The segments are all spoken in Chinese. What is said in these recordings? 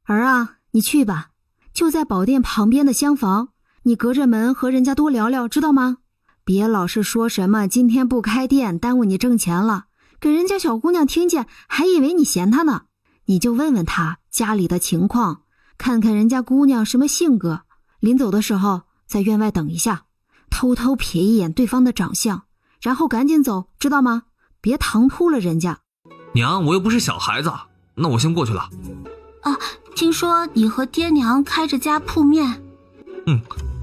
儿啊，你去吧，就在宝殿旁边的厢房，你隔着门和人家多聊聊，知道吗？别老是说什么今天不开店耽误你挣钱了，给人家小姑娘听见还以为你嫌她呢。你就问问她家里的情况，看看人家姑娘什么性格，临走的时候在院外等一下，偷偷瞥一眼对方的长相，然后赶紧走，知道吗？别唐突了人家。娘，我又不是小孩子，那我先过去了。啊，听说你和爹娘开着家铺面。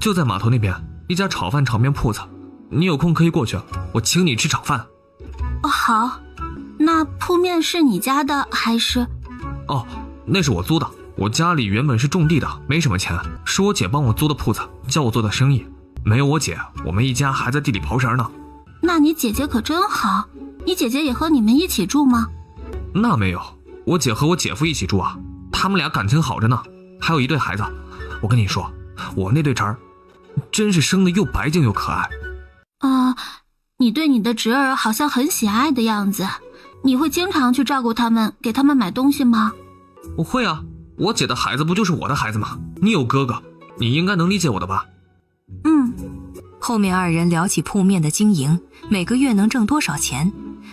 就在码头那边一家炒饭炒面铺子，你有空可以过去，我请你吃炒饭。哦，好。那铺面是你家的还是？哦，那是我租的，我家里原本是种地的，没什么钱，是我姐帮我租的铺子，叫我做的生意。没有我姐，我们一家还在地里刨食呢。那你姐姐可真好，你姐姐也和你们一起住吗？那没有，我姐和我姐夫一起住啊，他们俩感情好着呢，还有一对孩子。我跟你说，我那对侄儿真是生得又白净又可爱。你对你的侄儿好像很喜爱的样子，你会经常去照顾他们，给他们买东西吗？我会啊，我姐的孩子不就是我的孩子吗？你有哥哥，你应该能理解我的吧？后面二人聊起铺面的经营，每个月能挣多少钱，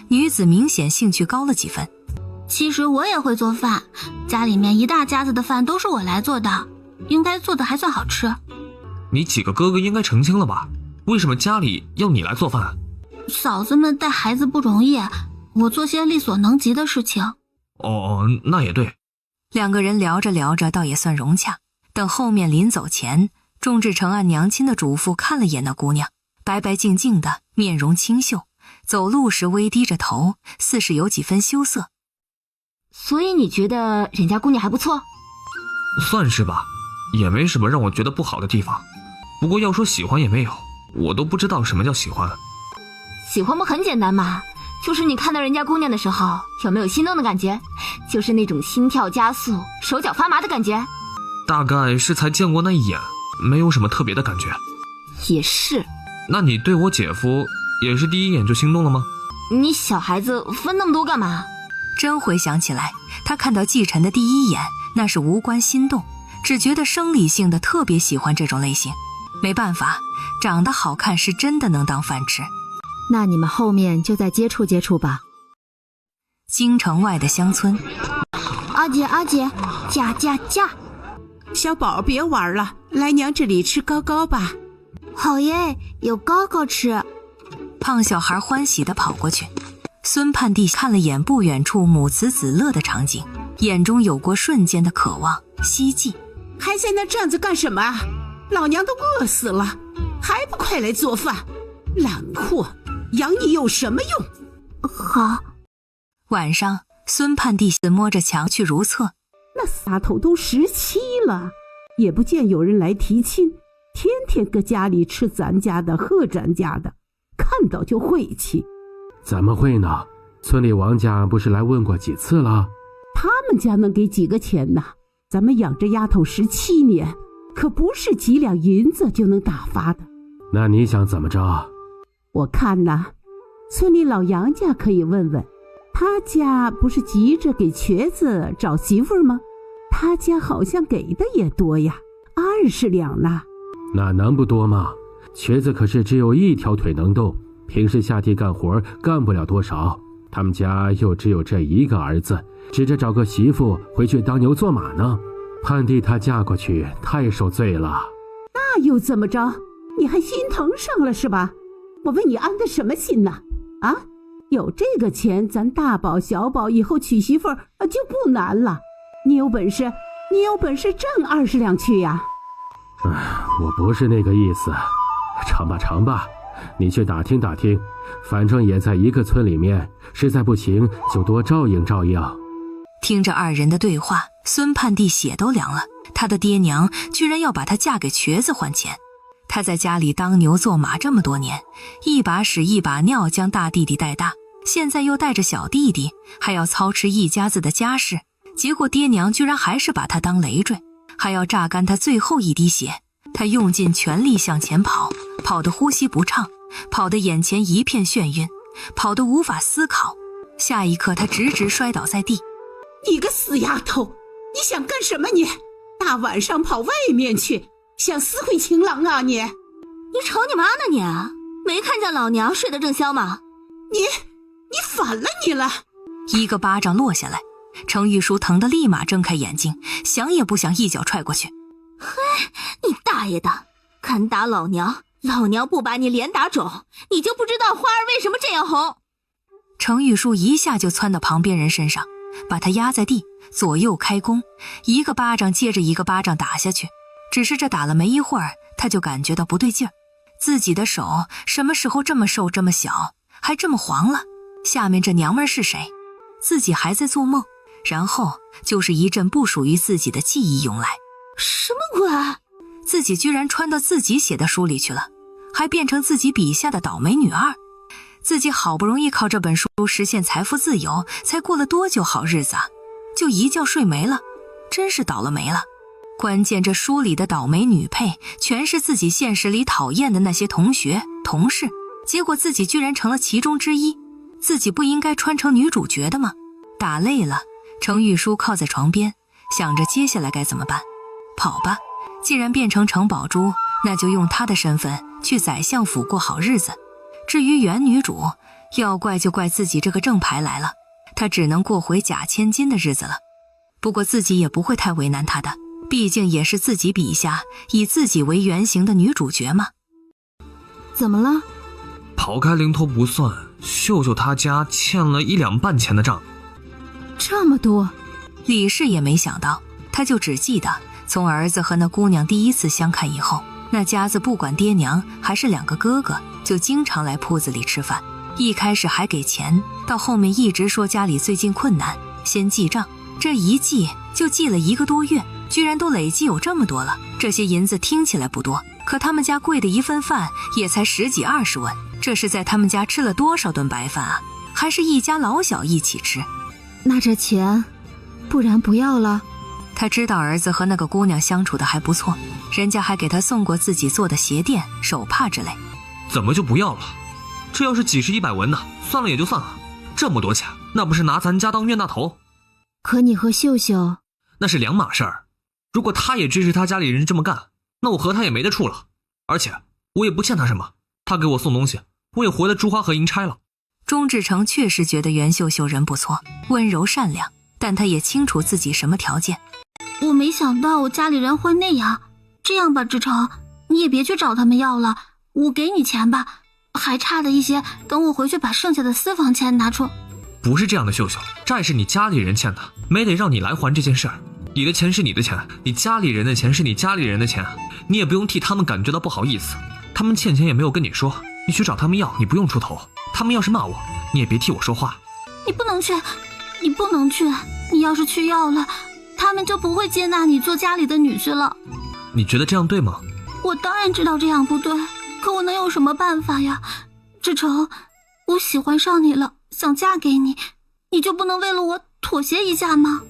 女子明显兴趣高了几分。其实我也会做饭，家里面一大家子的饭都是我来做的，应该做的还算好吃。你几个哥哥应该成亲了吧？为什么家里要你来做饭？嫂子们带孩子不容易，我做些力所能及的事情。那也对。两个人聊着聊着倒也算融洽。等后面临走前，众志成按娘亲的嘱咐看了眼那姑娘，白白净净的，面容清秀，走路时微低着头，似是有几分羞涩。所以你觉得人家姑娘还不错？算是吧，也没什么让我觉得不好的地方。不过要说喜欢也没有，我都不知道什么叫喜欢。喜欢不很简单嘛，就是你看到人家姑娘的时候，有没有心动的感觉？就是那种心跳加速、手脚发麻的感觉。大概是才见过那一眼，没有什么特别的感觉。也是。那你对我姐夫也是第一眼就心动了吗？你小孩子分那么多干嘛？真回想起来，他看到季晨的第一眼，那是无关心动，只觉得生理性的特别喜欢这种类型。没办法，长得好看是真的能当饭吃。那你们后面就再接触接触吧。京城外的乡村，阿姐，嫁！小宝别玩了，来娘这里吃糕糕吧。好耶，有糕糕吃。胖小孩欢喜地跑过去。孙盼弟看了眼不远处母慈子乐的场景，眼中有过瞬间的渴望希冀。还在那站着干什么啊？老娘都饿死了，还不快来做饭？懒货，养你有什么用？好。晚上，孙盼弟摸着墙去如厕。那仨头都17了，也不见有人来提亲，天天搁家里吃咱家的喝咱家的，看到就晦气。怎么会呢？村里王家不是来问过几次了？他们家能给几个钱呢？咱们养这丫头17年，可不是几两银子就能打发的。那你想怎么着？我看呐，村里老杨家可以问问，他家不是急着给瘸子找媳妇吗？他家好像给的也多呀，20两呢。那能不多吗？瘸子可是只有一条腿能动，平时下地干活干不了多少，他们家又只有这一个儿子，指着找个媳妇回去当牛做马呢。盼弟她嫁过去太受罪了。那又怎么着？你还心疼上了是吧？我问你安的什么心呢？啊，有这个钱，咱大宝小宝以后娶媳妇就不难了。你有本事挣20两去呀。我不是那个意思。尝吧，你去打听打听，反正也在一个村里面，实在不行就多照应照应。听着二人的对话，孙盼弟血都凉了。他的爹娘居然要把他嫁给瘸子换钱。他在家里当牛做马这么多年，一把屎一把尿将大弟弟带大，现在又带着小弟弟，还要操持一家子的家事，结果爹娘居然还是把他当累赘，还要榨干他最后一滴血。他用尽全力向前跑，跑得呼吸不畅，跑得眼前一片眩晕，跑得无法思考。下一刻他直直摔倒在地。你个死丫头，你想干什么你？大晚上跑外面去，想私会情郎啊你？你瞅你妈呢你！没看见老娘睡得正香吗？你反了你了！一个巴掌落下来，程玉书疼得立马睁开眼睛，想也不想一脚踹过去。嘿，你大爷的！敢打老娘，老娘不把你脸打肿，你就不知道花儿为什么这样红。程玉书一下就窜到旁边人身上，把他压在地，左右开弓，一个巴掌接着一个巴掌打下去。只是这打了没一会儿，他就感觉到不对劲儿，自己的手什么时候这么瘦这么小，还这么黄了？下面这娘们是谁？自己还在做梦，然后就是一阵不属于自己的记忆涌来。什么鬼？自己居然穿到自己写的书里去了，还变成自己笔下的倒霉女二。自己好不容易靠这本书实现财富自由，才过了多久好日子啊，就一觉睡没了，真是倒了霉了。关键这书里的倒霉女配全是自己现实里讨厌的那些同学同事，结果自己居然成了其中之一。自己不应该穿成女主角的吗？打累了，程玉书靠在床边，想着接下来该怎么办。跑吧，既然变成程宝珠，那就用她的身份去宰相府过好日子。至于原女主，要怪就怪自己这个正牌来了，她只能过回假千金的日子了。不过自己也不会太为难她的，毕竟也是自己笔下以自己为原型的女主角嘛。怎么了？刨开零头不算，秀秀他家欠了1两半钱的账。这么多？李氏也没想到，他就只记得从儿子和那姑娘第一次相看以后，那家子不管爹娘还是2个哥哥，就经常来铺子里吃饭。一开始还给钱，到后面一直说家里最近困难，先记账。这一记就记了1个多月，居然都累计有这么多了。这些银子听起来不多，可他们家贵的一份饭也才10几20文，这是在他们家吃了多少顿白饭啊？还是一家老小一起吃。那这钱，不然不要了。他知道儿子和那个姑娘相处的还不错，人家还给他送过自己做的鞋垫、手帕之类。怎么就不要了？这要是几十100文呢，算了也就算了。这么多钱，那不是拿咱家当冤大头？可你和秀秀那是两码事儿。如果他也支持他家里人这么干，那我和他也没得处了。而且我也不欠他什么，他给我送东西，我也回了朱花和银钗了。钟志成确实觉得袁秀秀人不错，温柔善良，但他也清楚自己什么条件。我没想到我家里人会那样。这样吧，志成，你也别去找他们要了，我给你钱吧，还差的一些，等我回去把剩下的私房钱拿出。不是这样的，秀秀，债是你家里人欠的，没得让你来还这件事儿。你的钱是你的钱，你家里人的钱是你家里人的钱，你也不用替他们感觉到不好意思。他们欠钱也没有跟你说，你去找他们要，你不用出头。他们要是骂我，你也别替我说话。你不能去，你不能去，你要是去要了，他们就不会接纳你做家里的女婿了。你觉得这样对吗？我当然知道这样不对，可我能有什么办法呀？志成，我喜欢上你了，想嫁给你，你就不能为了我妥协一下吗？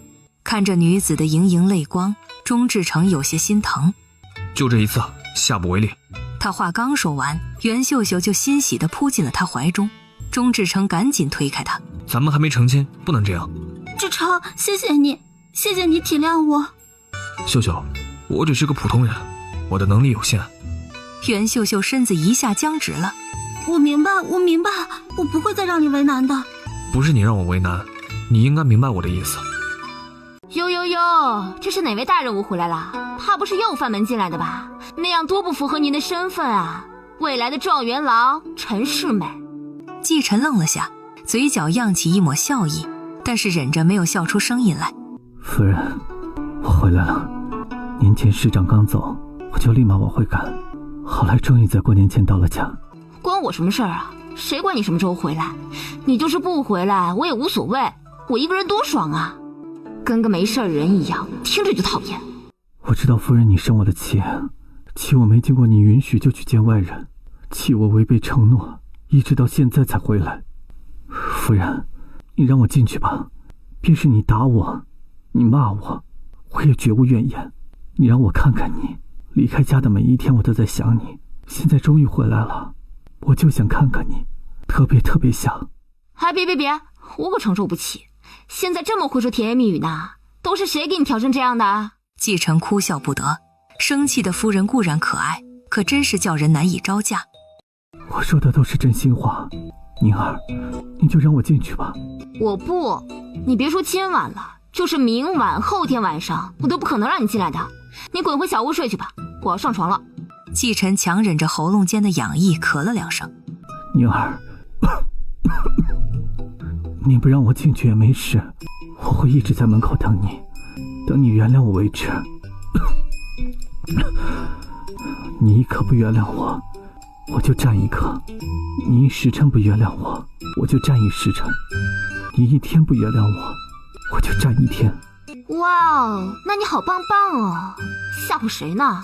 看着女子的盈盈泪光，钟志成有些心疼。就这一次，下不为例。他话刚说完，袁秀秀就欣喜地扑进了他怀中。钟志成赶紧推开他，咱们还没成亲，不能这样。志成，谢谢你，谢谢你体谅我。秀秀，我只是个普通人，我的能力有限。袁秀秀身子一下僵直了。我明白，我不会再让你为难的。不是你让我为难，你应该明白我的意思。哟，这是哪位大人物回来了？怕不是又翻门进来的吧？那样多不符合您的身份啊！未来的状元郎陈世美。季晨愣了下，嘴角漾起一抹笑意，但是忍着没有笑出声音来。夫人，我回来了。年前市长刚走，我就立马往回赶，后来终于在过年前到了家。关我什么事儿啊？谁管你什么时候回来？你就是不回来我也无所谓，我一个人多爽啊！跟个没事人一样，听着就讨厌。我知道夫人你生我的气，气我没经过你允许就去见外人，气我违背承诺，一直到现在才回来。夫人，你让我进去吧，便是你打我，你骂我，我也绝无怨言。你让我看看你，离开家的每一天我都在想你，现在终于回来了，我就想看看你，特别想。别，我可承受不起。现在这么会说甜言蜜语呢，都是谁给你调成这样的？季晨哭笑不得，生气的夫人固然可爱，可真是叫人难以招架。我说的都是真心话，宁儿，你就让我进去吧。我不，你别说今晚了，就是明晚、后天晚上，我都不可能让你进来的。你滚回小屋睡去吧，我要上床了。季晨强忍着喉咙间的痒意，咳了2声。宁儿，你不让我进去也没事，我会一直在门口等你，等你原谅我为止。你一刻不原谅我，我就站一刻；你一时辰不原谅我，我就站一时辰；你一天不原谅我，我就站一天。哇哦，那你好棒棒哦！吓唬谁呢？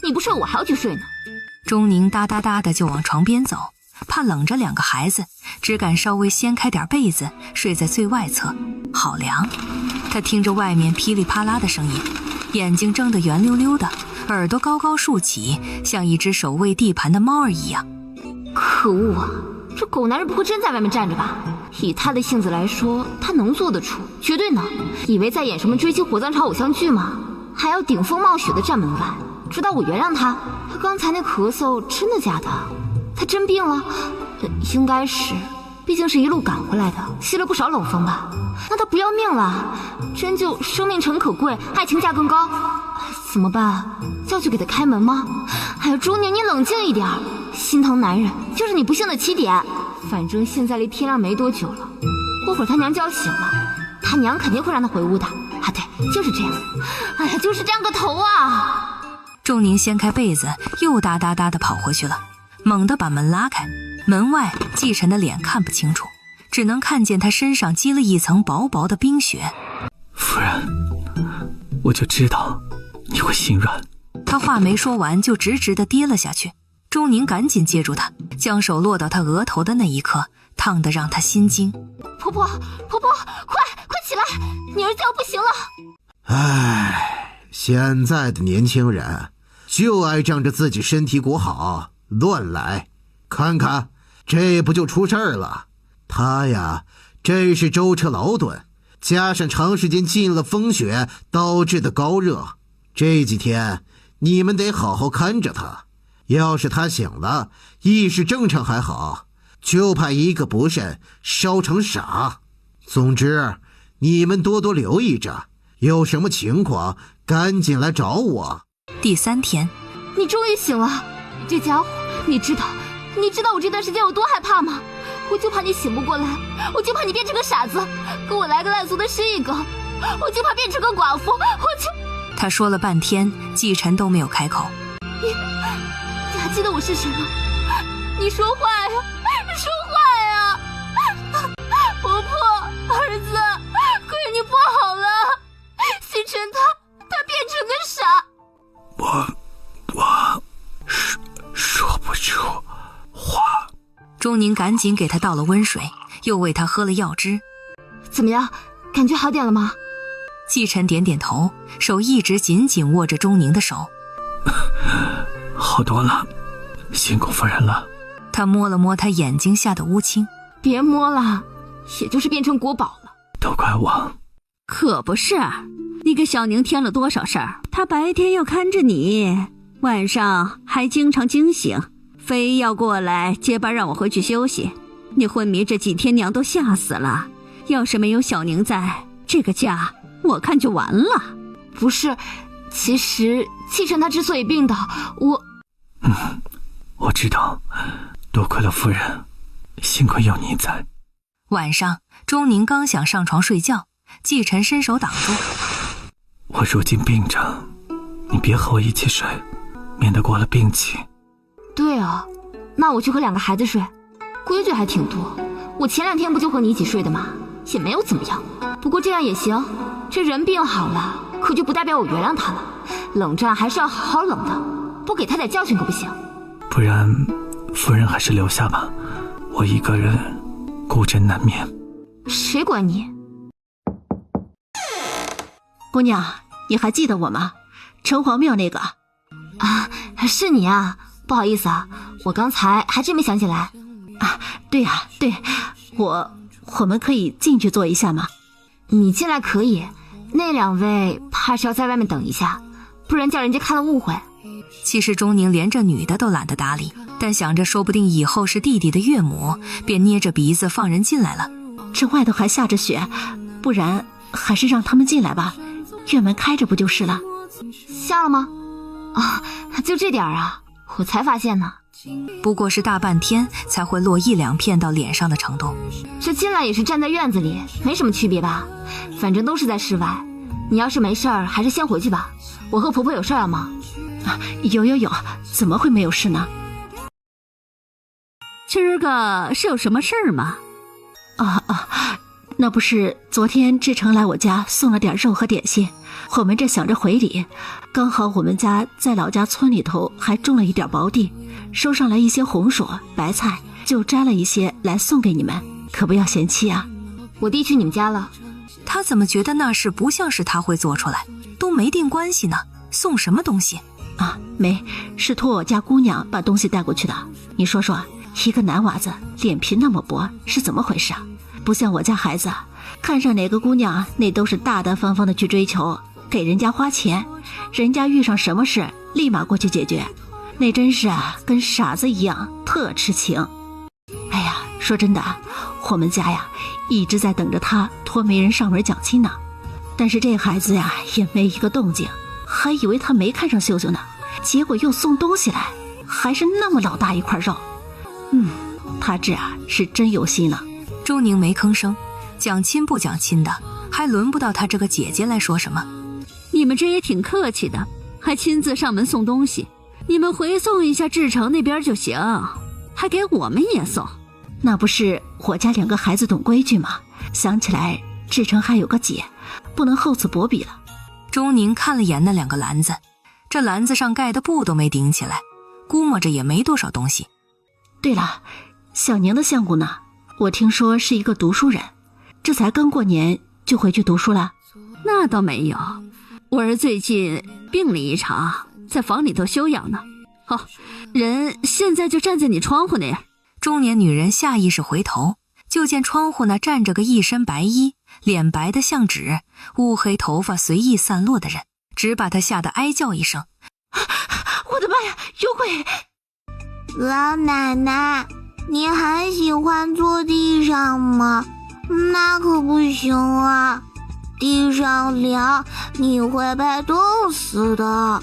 你不睡我还要去睡呢。钟宁哒哒哒的就往床边走，怕冷着2个孩子，只敢稍微掀开点被子，睡在最外侧，好凉。他听着外面噼里啪啦的声音，眼睛睁得圆溜溜的，耳朵高高竖起，像一只守卫地盘的猫儿一样。可恶啊！这狗男人不会真在外面站着吧？以他的性子来说，他能做得出，绝对能。以为在演什么追妻火葬场偶像剧吗？还要顶风冒雪的站门外，直到我原谅他。他刚才那咳嗽真的假的？他真病了？应该是，毕竟是一路赶回来的，吸了不少冷风吧。那他不要命了？真就生命诚可贵，爱情价更高？怎么办？要去给他开门吗？哎呀，钟宁，你冷静一点，心疼男人就是你不幸的起点。反正现在离天亮没多久了，过会儿他娘就要醒了，他娘肯定会让他回屋的。啊，对，就是这样。哎呀，就是这样个头啊！钟宁掀开被子，又哒哒哒地跑回去了，猛地把门拉开。门外季晨的脸看不清楚，只能看见他身上积了一层薄薄的冰雪。夫人，我就知道你会心软。他话没说完就直直地跌了下去。钟宁赶紧接住他，将手落到他额头的那一刻，烫得让他心惊。婆婆，快起来，你儿子要不行了。唉，现在的年轻人就爱仗着自己身体骨好乱来，看看这不就出事儿了。他呀，这是舟车劳顿，加上长时间浸了风雪导致的高热，这几天你们得好好看着他。要是他醒了，意识正常还好，就怕一个不慎烧成傻。总之你们多多留意着，有什么情况赶紧来找我。第3天，你终于醒了。这家伙，你知道我这段时间有多害怕吗？我就怕你醒不过来，我就怕你变成个傻子，给我来个烂俗的失忆梗，我就怕变成个寡妇，他说了半天，季晨都没有开口。你还记得我是谁吗？你说话呀，说话呀！婆婆，儿子，可是你不好了，星辰他变成个傻。我说不出话。钟宁赶紧给他倒了温水，又喂他喝了药汁。怎么样，感觉好点了吗？季晨点点头，手一直紧紧握着钟宁的手。好多了，辛苦夫人了。他摸了摸他眼睛下的乌青。别摸了，也就是变成国宝了。都怪我。可不是，你给小宁添了多少事儿？他白天要看着你，晚上还经常惊醒，非要过来接班让我回去休息。你昏迷这几天，娘都吓死了。要是没有小宁在，这个家我看就完了。不是，其实季晨他之所以病倒，我知道，多亏了夫人，幸亏有你在。晚上，钟宁刚想上床睡觉，季晨伸手挡住。我如今病着，你别和我一起睡，免得过了病期。对啊，那我去和2个孩子睡，规矩还挺多。我前2天不就和你一起睡的吗？也没有怎么样。不过这样也行，这人病好了，可就不代表我原谅他了。冷战还是要好好冷的，不给他点教训可不行。不然，夫人还是留下吧，我一个人孤枕难眠。谁管你？姑娘，你还记得我吗？城隍庙那个。啊，是你啊，不好意思啊，我刚才还真没想起来。啊，对啊，对，我们可以进去坐一下吗？你进来可以，那2位怕是要在外面等一下，不然叫人家看了误会。其实钟宁连这女的都懒得搭理，但想着说不定以后是弟弟的岳母，便捏着鼻子放人进来了。这外头还下着雪，不然还是让他们进来吧，院门开着不就是了？下了吗？啊，就这点啊，我才发现呢。不过是大半天才会落1、2片到脸上的程度。这进来也是站在院子里，没什么区别吧？反正都是在室外。你要是没事儿，还是先回去吧。我和婆婆有事儿要忙。有，怎么会没有事呢？今儿个是有什么事儿吗？那不是昨天志成来我家送了点肉和点心，我们这想着回礼，刚好我们家在老家村里头还种了一点薄地，收上来一些红薯、白菜，就摘了一些来送给你们，可不要嫌弃啊。我弟去你们家了。他怎么觉得那事不像是他会做出来？都没定关系呢，送什么东西？没，是托我家姑娘把东西带过去的。你说说，一个男娃子脸皮那么薄，是怎么回事啊？不像我家孩子，看上哪个姑娘，那都是大大方方的去追求，给人家花钱，人家遇上什么事立马过去解决，那真是跟傻子一样，特痴情。哎呀，说真的，我们家呀一直在等着他托媒人上门讲亲呢，但是这孩子呀也没一个动静，还以为他没看上秀秀呢，结果又送东西来，还是那么老大一块肉。他这是真有心了。周宁没吭声，讲亲不讲亲的，还轮不到他这个姐姐来说什么。你们这也挺客气的，还亲自上门送东西。你们回送一下志成那边就行，还给我们也送。那不是我家2个孩子懂规矩吗？想起来志成还有个姐，不能厚此薄彼了。周宁看了眼那2个篮子，这篮子上盖的布都没顶起来，估摸着也没多少东西。对了，小宁的相公呢？我听说是一个读书人，这才刚过年就回去读书了。那倒没有，我儿最近病了一场，在房里头休养呢。人现在就站在你窗户那儿。中年女人下意识回头，就见窗户那站着个一身白衣，脸白的像纸，乌黑头发随意散落的人，只把她吓得哀叫一声。我的妈呀，有鬼！老奶奶，你还喜欢坐地上吗？那可不行啊，地上凉，你会被冻死的。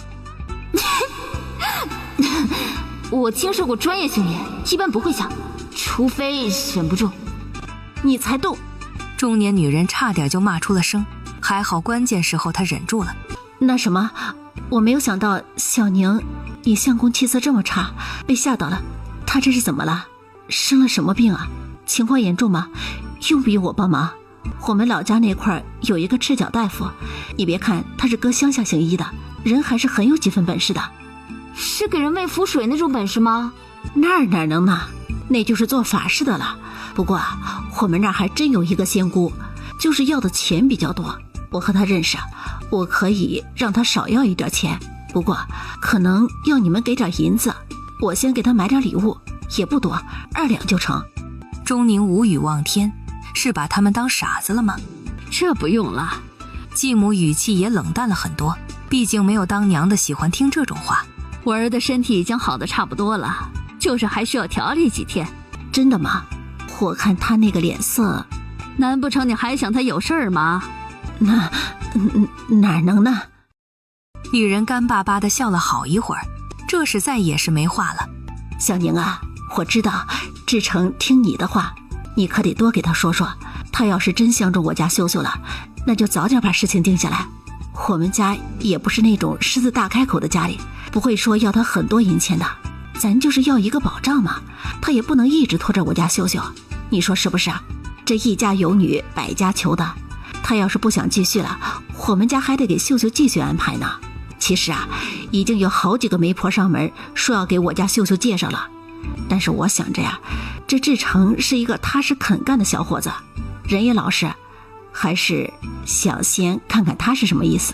我经受过专业训练，一般不会想，除非忍不住。你才动！中年女人差点就骂出了声，还好关键时候她忍住了。那什么，我没有想到小宁，你相公气色这么差，被吓到了。他这是怎么了？生了什么病啊？情况严重吗？用不用我帮忙？我们老家那块有一个赤脚大夫，你别看他是搁乡下行医的，人还是很有几分本事的。是给人喂符水那种本事吗？哪能呢？那就是做法事的了。不过我们那儿还真有一个仙姑，就是要的钱比较多。我和他认识，我可以让他少要一点钱，不过可能要你们给点银子，我先给他买点礼物，也不多，2两就成。钟宁无语望天，是把他们当傻子了吗？这不用了。继母语气也冷淡了很多，毕竟没有当娘的喜欢听这种话。我儿的身体已经好的差不多了，就是还需要调理几天。真的吗？我看他那个脸色，难不成你还想他有事儿吗？哪能呢？女人干巴巴地笑了好一会儿，这时再也是没话了。小宁啊，我知道志成听你的话，你可得多给他说说，他要是真相中我家秀秀了，那就早点把事情定下来。我们家也不是那种狮子大开口的家里，不会说要他很多银钱的，咱就是要一个保障嘛，他也不能一直拖着我家秀秀，你说是不是啊？这一家有女百家求的，他要是不想继续了，我们家还得给秀秀继续安排呢。其实啊，已经有好几个媒婆上门说要给我家秀秀介绍了，但是我想着呀，这志成是一个踏实肯干的小伙子，人也老实，还是想先看看他是什么意思。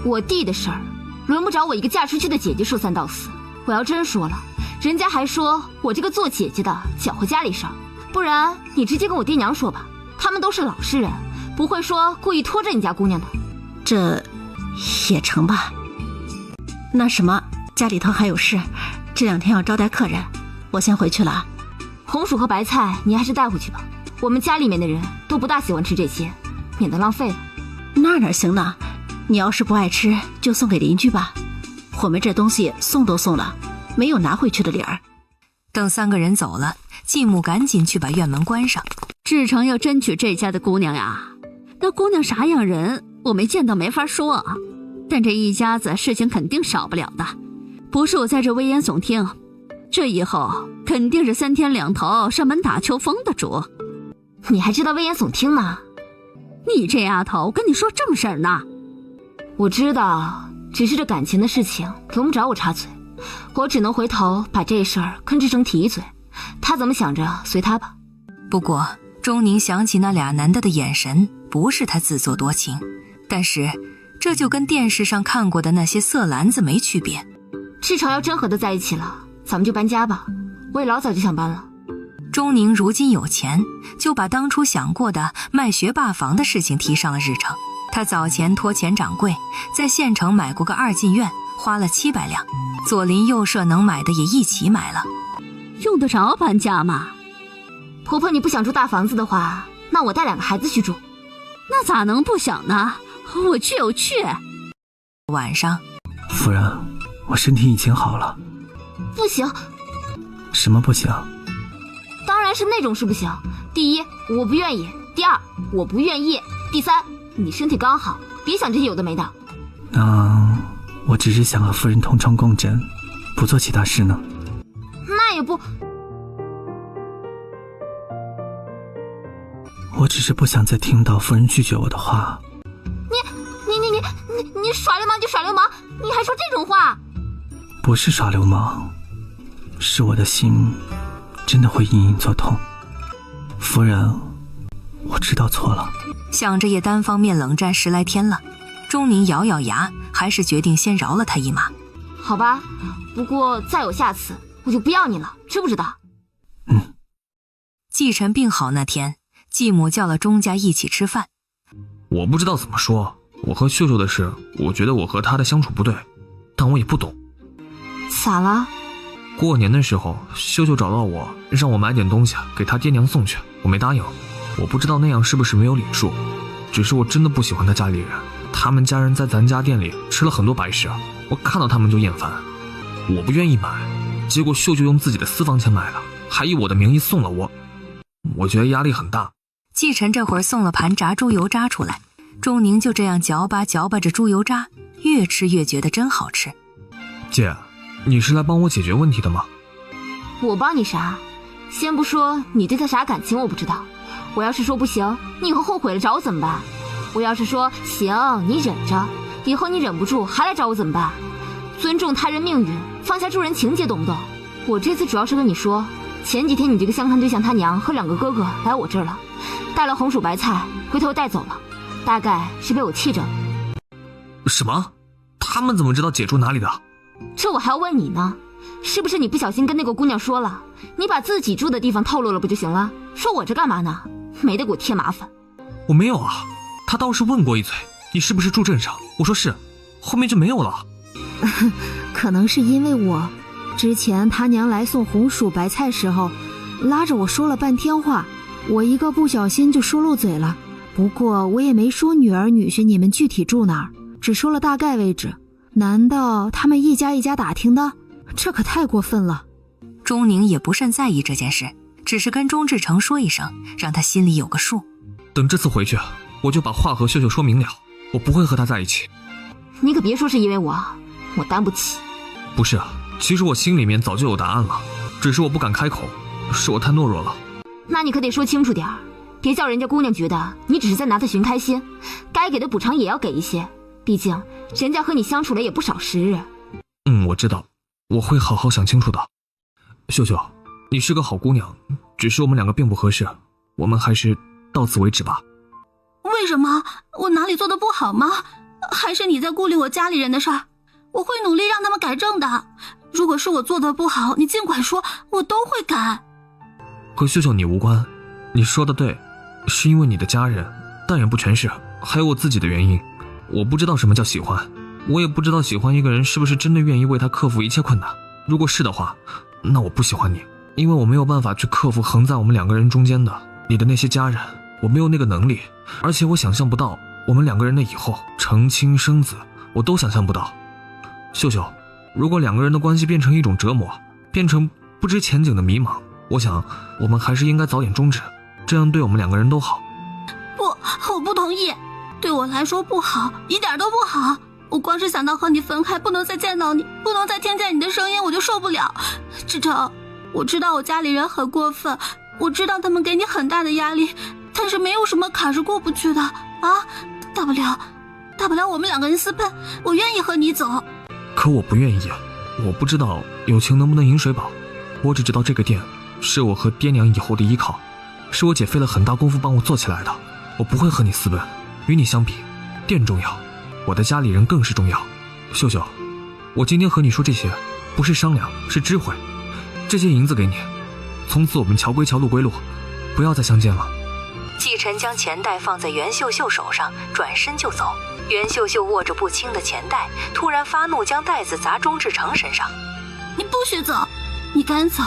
我弟的事儿，轮不着我一个嫁出去的姐姐说三道四。我要真说了，人家还说我这个做姐姐的搅和家里事儿，不然你直接跟我爹娘说吧，他们都是老实人，不会说故意拖着你家姑娘的。这也成吧。那什么，家里头还有事，这2天要招待客人，我先回去了。红薯和白菜你还是带回去吧，我们家里面的人都不大喜欢吃这些，免得浪费了。那哪行呢？你要是不爱吃，就送给邻居吧。我们这东西送都送了，没有拿回去的理儿。等3个人走了，继母赶紧去把院门关上。志成要真娶这家的姑娘呀，那姑娘啥样人我没见到没法说啊，但这一家子事情肯定少不了的。不是我在这危言耸听，这以后肯定是3天2头上门打秋风的主。你还知道危言耸听呢？你这丫头，我跟你说正事儿呢。我知道，只是这感情的事情用不着我插嘴，我只能回头把这事儿跟志成提一嘴，他怎么想着随他吧。不过钟宁想起那俩男的的眼神，不是他自作多情，但是这就跟电视上看过的那些色篮子没区别。志成要真和他在一起了，咱们就搬家吧，我也老早就想搬了。钟宁如今有钱，就把当初想过的卖学霸房的事情提上了日程。他早前托钱掌柜，在县城买过个2进院，花了700两，左邻右舍能买的也一起买了。用得着搬家吗？婆婆，你不想住大房子的话，那我带2个孩子去住。那咋能不想呢？我去有去。晚上，夫人，我身体已经好了。不行。什么不行？当然是那种事不行。第一，我不愿意；第二，我不愿意；第三，你身体刚好，别想这些有的没的。那我只是想和夫人同床共枕，不做其他事呢。那也不，我只是不想再听到夫人拒绝我的话。你耍流氓就耍流氓，你还说这种话？不是耍流氓，是我的心真的会隐隐作痛。夫人，我知道错了。想着也单方面冷战10来天了，钟宁咬咬牙，还是决定先饶了他一马。好吧，不过再有下次，我就不要你了，知不知道？季晨病好那天，继母叫了钟家一起吃饭。我不知道怎么说，我和秀秀的事，我觉得我和他的相处不对，但我也不懂。咋了？过年的时候，秀秀找到我，让我买点东西给他爹娘送去，我没答应。我不知道那样是不是没有礼数，只是我真的不喜欢他家里人，他们家人在咱家店里吃了很多白食，我看到他们就厌烦。我不愿意买，结果秀秀用自己的私房钱买了，还以我的名义送了我觉得压力很大。季晨这会儿送了盘炸猪油渣出来，钟宁就这样嚼吧着猪油渣，越吃越觉得真好吃。姐，你是来帮我解决问题的吗？我帮你啥？先不说你对他啥感情我不知道，我要是说不行，你以后后悔了找我怎么办？我要是说行，你忍着，以后你忍不住还来找我怎么办？尊重他人命运，放下助人情节，懂不懂？我这次主要是跟你说，前几天你这个相看对象他娘和2个哥哥来我这儿了，带了红薯白菜，回头带走了，大概是被我气着了。什么？他们怎么知道姐住哪里的？这我还要问你呢，是不是你不小心跟那个姑娘说了，你把自己住的地方透露了不就行了？说我这干嘛呢？没得给我添麻烦。我没有啊，他倒是问过一嘴，你是不是住镇上？我说是，后面就没有了。可能是因为我之前他娘来送红薯白菜时候拉着我说了半天话，我一个不小心就说漏嘴了。不过我也没说女儿女婿你们具体住哪儿，只说了大概位置。难道他们一家一家打听的？这可太过分了。钟宁也不甚在意这件事，只是跟钟志成说一声，让他心里有个数。等这次回去，我就把话和秀秀说明了，我不会和他在一起。你可别说是因为我担不起。不是啊，其实我心里面早就有答案了，只是我不敢开口，是我太懦弱了。那你可得说清楚点儿，别叫人家姑娘觉得你只是在拿她寻开心，该给的补偿也要给一些，毕竟人家和你相处了也不少时日。我知道，我会好好想清楚的。秀秀，你是个好姑娘，只是我们2个并不合适，我们还是到此为止吧。为什么？我哪里做的不好吗？还是你在顾虑我家里人的事儿？我会努力让他们改正的。如果是我做的不好，你尽管说，我都会改。和秀秀你无关，你说的对，是因为你的家人，但也不全是，还有我自己的原因。我不知道什么叫喜欢，我也不知道喜欢一个人是不是真的愿意为他克服一切困难。如果是的话，那我不喜欢你，因为我没有办法去克服横在我们两个人中间的你的那些家人，我没有那个能力，而且我想象不到我们两个人的以后成亲生子，我都想象不到。秀秀，如果两个人的关系变成一种折磨，变成不知前景的迷茫，我想我们还是应该早点终止，这样对我们两个人都好。不，我不同意，对我来说不好，一点都不好。我光是想到和你分开，不能再见到你，不能再听见你的声音，我就受不了。志成，我知道我家里人很过分，我知道他们给你很大的压力，但是没有什么坎是过不去的啊！大不了我们两个人私奔，我愿意和你走。可我不愿意啊，我不知道友情能不能饮水饱，我只知道这个店是我和爹娘以后的依靠，是我姐费了很大功夫帮我做起来的，我不会和你私奔。与你相比，店重要，我的家里人更是重要。秀秀，我今天和你说这些不是商量，是知会。这些银子给你，从此我们桥归桥，路归路，不要再相见了。季晨将钱袋放在袁秀秀手上，转身就走。袁秀秀握着不轻的钱袋，突然发怒，将袋子砸钟志成身上。你不许走，你敢走，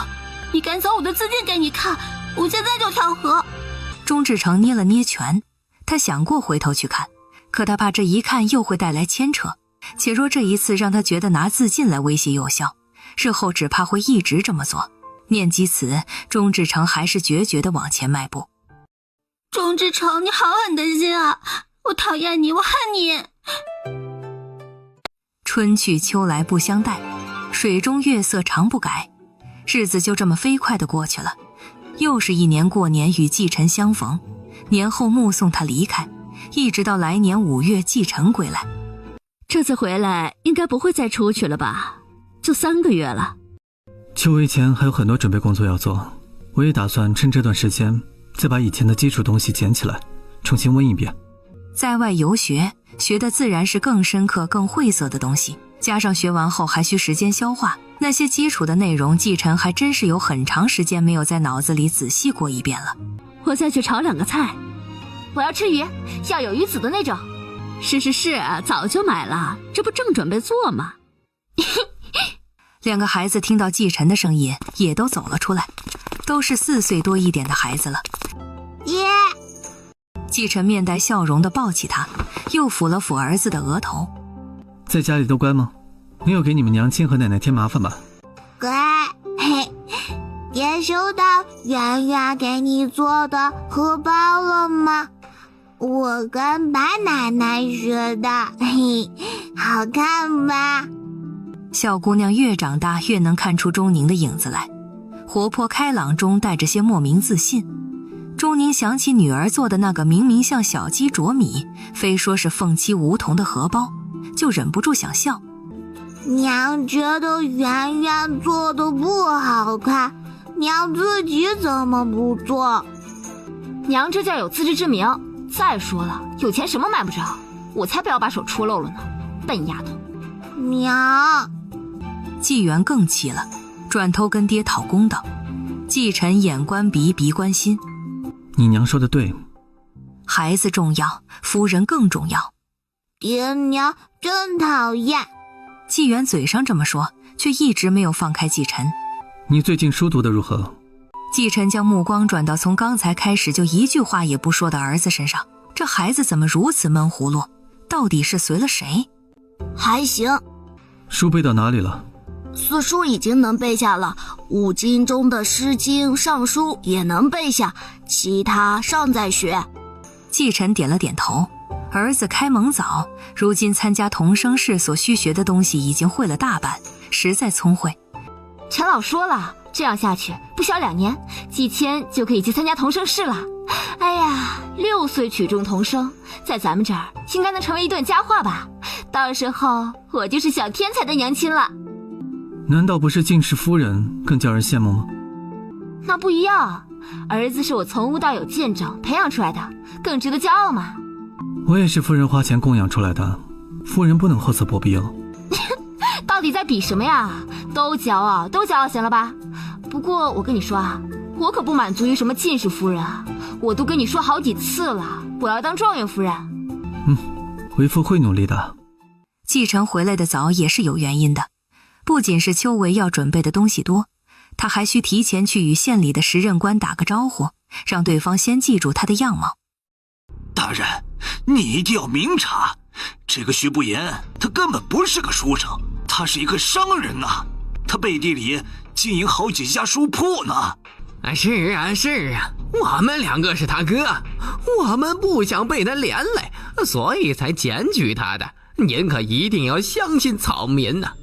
我的自尽给你看，我现在就跳河。钟志成捏了捏拳，他想过回头去看，可他怕这一看又会带来牵扯，且若这一次让他觉得拿自尽来威胁有效，日后只怕会一直这么做。念及此，钟志成还是决绝地往前迈步。钟志成，你好狠的心啊！我讨厌你，我恨你。春去秋来不相待，水中月色常不改，日子就这么飞快地过去了。又是一年过年与季晨相逢，年后目送他离开，一直到来年5月季晨归来。这次回来应该不会再出去了吧？就3个月了。秋闱前还有很多准备工作要做，我也打算趁这段时间再把以前的基础东西捡起来，重新温一遍。在外游学，学的自然是更深刻更晦涩的东西，加上学完后还需时间消化，那些基础的内容季晨还真是有很长时间没有在脑子里仔细过一遍了。我再去炒2个菜。我要吃鱼，要有鱼籽的那种。是，早就买了，这不正准备做吗？2个孩子听到季晨的声音也都走了出来，都是4岁多一点的孩子了。爷，季晨面带笑容地抱起他，又抚了抚儿子的额头。在家里都乖吗？没有给你们娘亲和奶奶添麻烦吧？乖，嘿，也收到圆圆给你做的荷包了吗？我跟白奶奶学的，嘿，好看吧？小姑娘越长大越能看出钟宁的影子来，活泼开朗中带着些莫名自信。钟宁想起女儿做的那个明明像小鸡啄米，非说是凤栖梧桐的荷包，就忍不住想笑。娘觉得圆圆做的不好看，娘自己怎么不做？娘这叫有自知之明。再说了，有钱什么买不着，我才不要把手出漏了呢，笨丫头。娘，季元更气了，转头跟爹讨公道。季晨眼观鼻，鼻观心。你娘说的对，孩子重要，夫人更重要。爹娘真讨厌。季元嘴上这么说，却一直没有放开季晨。你最近书读得如何？季晨将目光转到从刚才开始就一句话也不说的儿子身上，这孩子怎么如此闷葫芦？到底是随了谁？还行。书背到哪里了？4书已经能背下了，5经中的《诗经》《尚书》也能背下，其他尚在学。季晨点了点头。儿子开蒙早，如今参加童生试所需学的东西已经会了大半，实在聪慧。陈老说了，这样下去不小2年，季谦就可以去参加童生试了。哎呀，6岁取中童生，在咱们这儿应该能成为一段佳话吧？到时候我就是小天才的娘亲了。难道不是进士夫人更叫人羡慕吗？那不一样，儿子是我从无到有见证培养出来的，更值得骄傲嘛。我也是夫人花钱供养出来的，夫人不能厚此薄彼哦。到底在比什么呀？都骄傲行了吧？不过我跟你说啊，我可不满足于什么进士夫人啊，我都跟你说好几次了，我要当状元夫人。为父会努力的。季晨回来的早也是有原因的，不仅是秋闱要准备的东西多，他还需提前去与县里的时任官打个招呼，让对方先记住他的样貌。大人，你一定要明察，这个徐不言他根本不是个书生，他是一个商人啊，他背地里经营好几家书铺呢。是啊，我们2个是他哥，我们不想被他连累，所以才检举他的。您可一定要相信草民呐。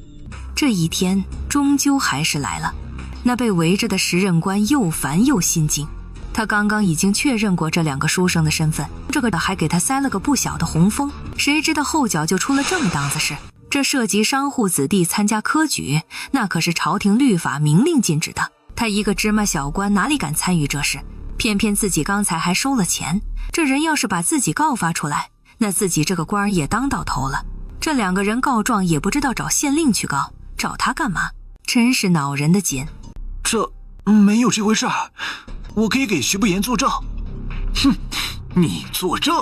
这一天终究还是来了，那被围着的时任官又烦又心惊。他刚刚已经确认过这2个书生的身份，这个还给他塞了个不小的红封，谁知道后脚就出了这么档子事。这涉及商户子弟参加科举，那可是朝廷律法明令禁止的。他一个芝麻小官哪里敢参与这事？偏偏自己刚才还收了钱，这人要是把自己告发出来，那自己这个官也当到头了。这2个人告状也不知道找县令去告，找他干嘛？真是恼人的紧。这没有这回事儿，我可以给徐不言作证。哼，你作证？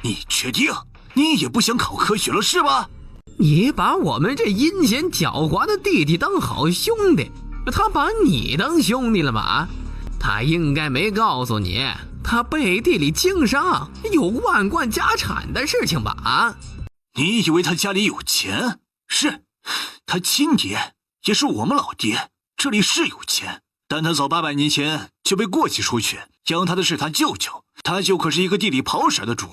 你确定？你也不想考科举了是吧？你把我们这阴险狡猾的弟弟当好兄弟，他把你当兄弟了吗？他应该没告诉你他背地里经商有万贯家产的事情吧？啊？你以为他家里有钱？是，他亲爹也是我们老爹，这里是有钱，但他早800年前就被过继出去，养他的是他舅舅，他舅可是一个地里跑色的主，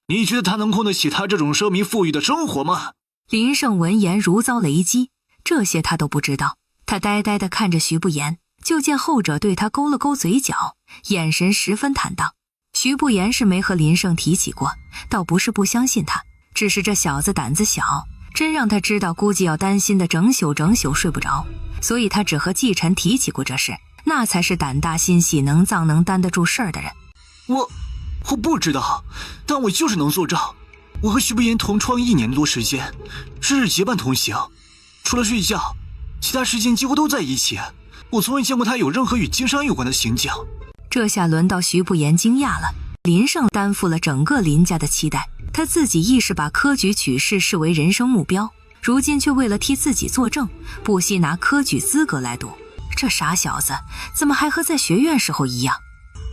你觉得他能供得起他这种奢靡富裕的生活吗？林胜闻言如遭雷击，这些他都不知道。他呆呆地看着徐不言，就见后者对他勾了勾嘴角，眼神十分坦荡。徐不言是没和林胜提起过，倒不是不相信他，只是这小子胆子小，真让他知道估计要担心的整宿睡不着，所以他只和季晨提起过这事，那才是胆大心细能藏能担得住事儿的人。我不知道，但我就是能作证，我和徐不言同窗1年多时间，日日结伴同行，除了睡觉其他时间几乎都在一起，我从未见过他有任何与经商有关的行径。这下轮到徐不言惊讶了，林胜担负了整个林家的期待，他自己亦是把科举取士视为人生目标，如今却为了替自己作证，不惜拿科举资格来赌。这傻小子怎么还和在学院时候一样？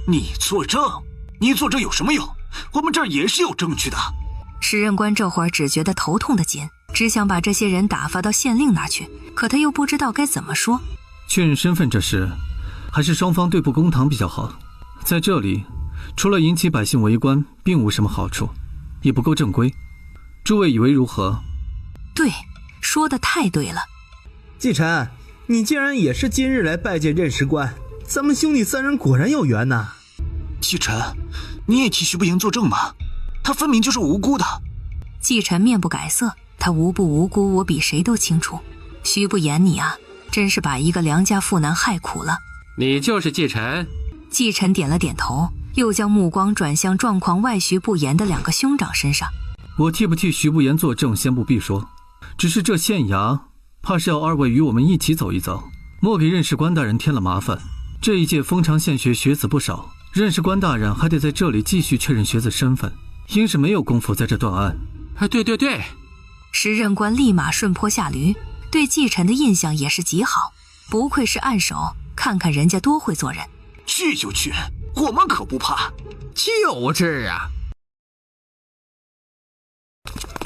你作证有什么用？我们这儿也是有证据的。时任官这会儿只觉得头痛的紧，只想把这些人打发到县令那儿去，可他又不知道该怎么说。确认身份这事，还是双方对簿公堂比较好。在这里，除了引起百姓围观，并无什么好处，也不够正规。诸位以为如何？对，说得太对了。季晨，你竟然也是今日来拜见任时官，咱们兄弟3人果然有缘呐。季晨，你也替徐不言作证吗？他分明就是无辜的。季晨面不改色，他无不无辜，我比谁都清楚。徐不言你啊，真是把一个良家妇男害苦了。你就是季晨？季晨点了点头，又将目光转向状况外徐不言的2个兄长身上。我替不替徐不言作证先不必说，只是这县衙怕是要2位与我们一起走一遭，莫给任士官大人添了麻烦。这一届丰长县学学子不少，任士官大人还得在这里继续确认学子身份，应是没有功夫在这断案。对，时任官立马顺坡下驴，对季晨的印象也是极好，不愧是暗手，看看人家多会做人。去就去，我们可不怕。就是啊。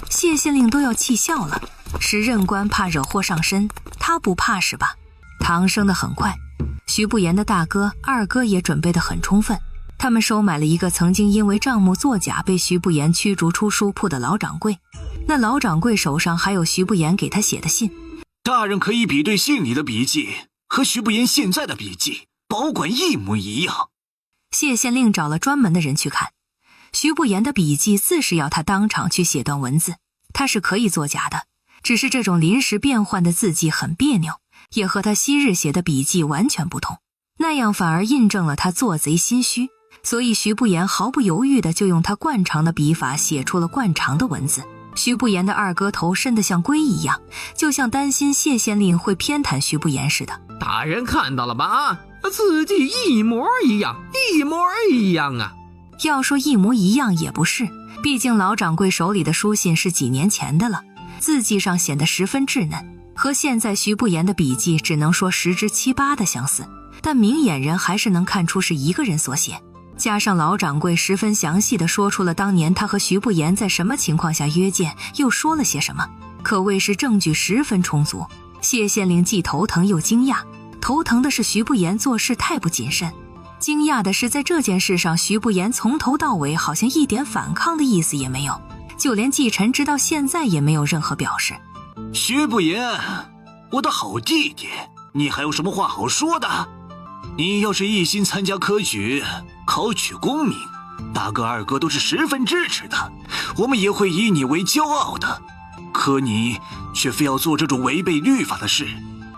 谢县令都要气笑了，时任官怕惹祸上身，他不怕是吧？堂升得很快，徐不言的大哥、二哥也准备得很充分。他们收买了一个曾经因为账目作假被徐不言驱逐出书铺的老掌柜，那老掌柜手上还有徐不言给他写的信。大人可以比对信里的笔记和徐不言现在的笔记，保管一模一样。谢县令找了专门的人去看，徐不言的笔记自是要他当场去写段文字，他是可以作假的，只是这种临时变换的字迹很别扭，也和他昔日写的笔记完全不同，那样反而印证了他做贼心虚。所以徐不言毫不犹豫地就用他惯常的笔法写出了惯常的文字。徐不言的二哥头伸得像龟一样，就像担心谢县令会偏袒徐不言似的。大人看到了吧？字迹一模一样啊！要说一模一样也不是，毕竟老掌柜手里的书信是几年前的了，字迹上显得十分稚嫩，和现在徐不言的笔迹只能说10之7、8的相似，但明眼人还是能看出是一个人所写。加上老掌柜十分详细地说出了当年他和徐不言在什么情况下约见，又说了些什么，可谓是证据十分充足。谢县令既头疼又惊讶，头疼的是徐不言做事太不谨慎，惊讶的是在这件事上徐不言从头到尾好像一点反抗的意思也没有，就连季晨直到现在也没有任何表示。徐不言，我的好弟弟，你还有什么话好说的？你要是一心参加科举，考取功名，大哥二哥都是十分支持的，我们也会以你为骄傲的。可你却非要做这种违背律法的事，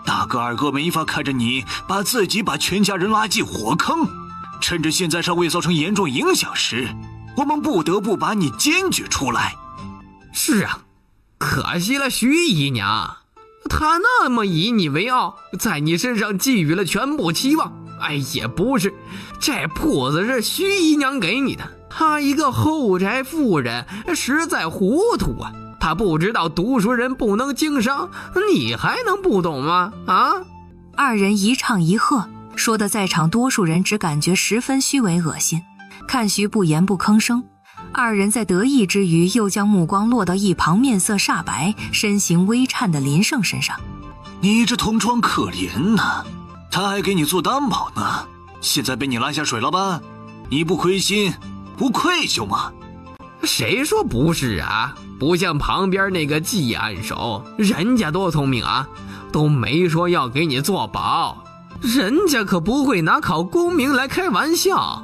大哥二哥没法看着你把自己把全家人拉进火坑。趁着现在尚未造成严重影响时，我们不得不把你检举出来。是啊，可惜了徐姨娘，她那么以你为傲，在你身上寄予了全部期望。哎，也不是，这铺子是徐姨娘给你的，她一个后宅妇人实在糊涂啊，她不知道读书人不能经商，你还能不懂吗？啊！二人一唱一和，说的在场多数人只感觉十分虚伪恶心。看徐不言不吭声，二人在得意之余又将目光落到一旁面色煞白、身形微颤的林胜身上。你这同窗可怜呐，他还给你做担保呢，现在被你拉下水了吧？你不亏心不愧疚吗？谁说不是啊？不像旁边那个季案手，人家多聪明啊，都没说要给你做保，人家可不会拿考功名来开玩笑。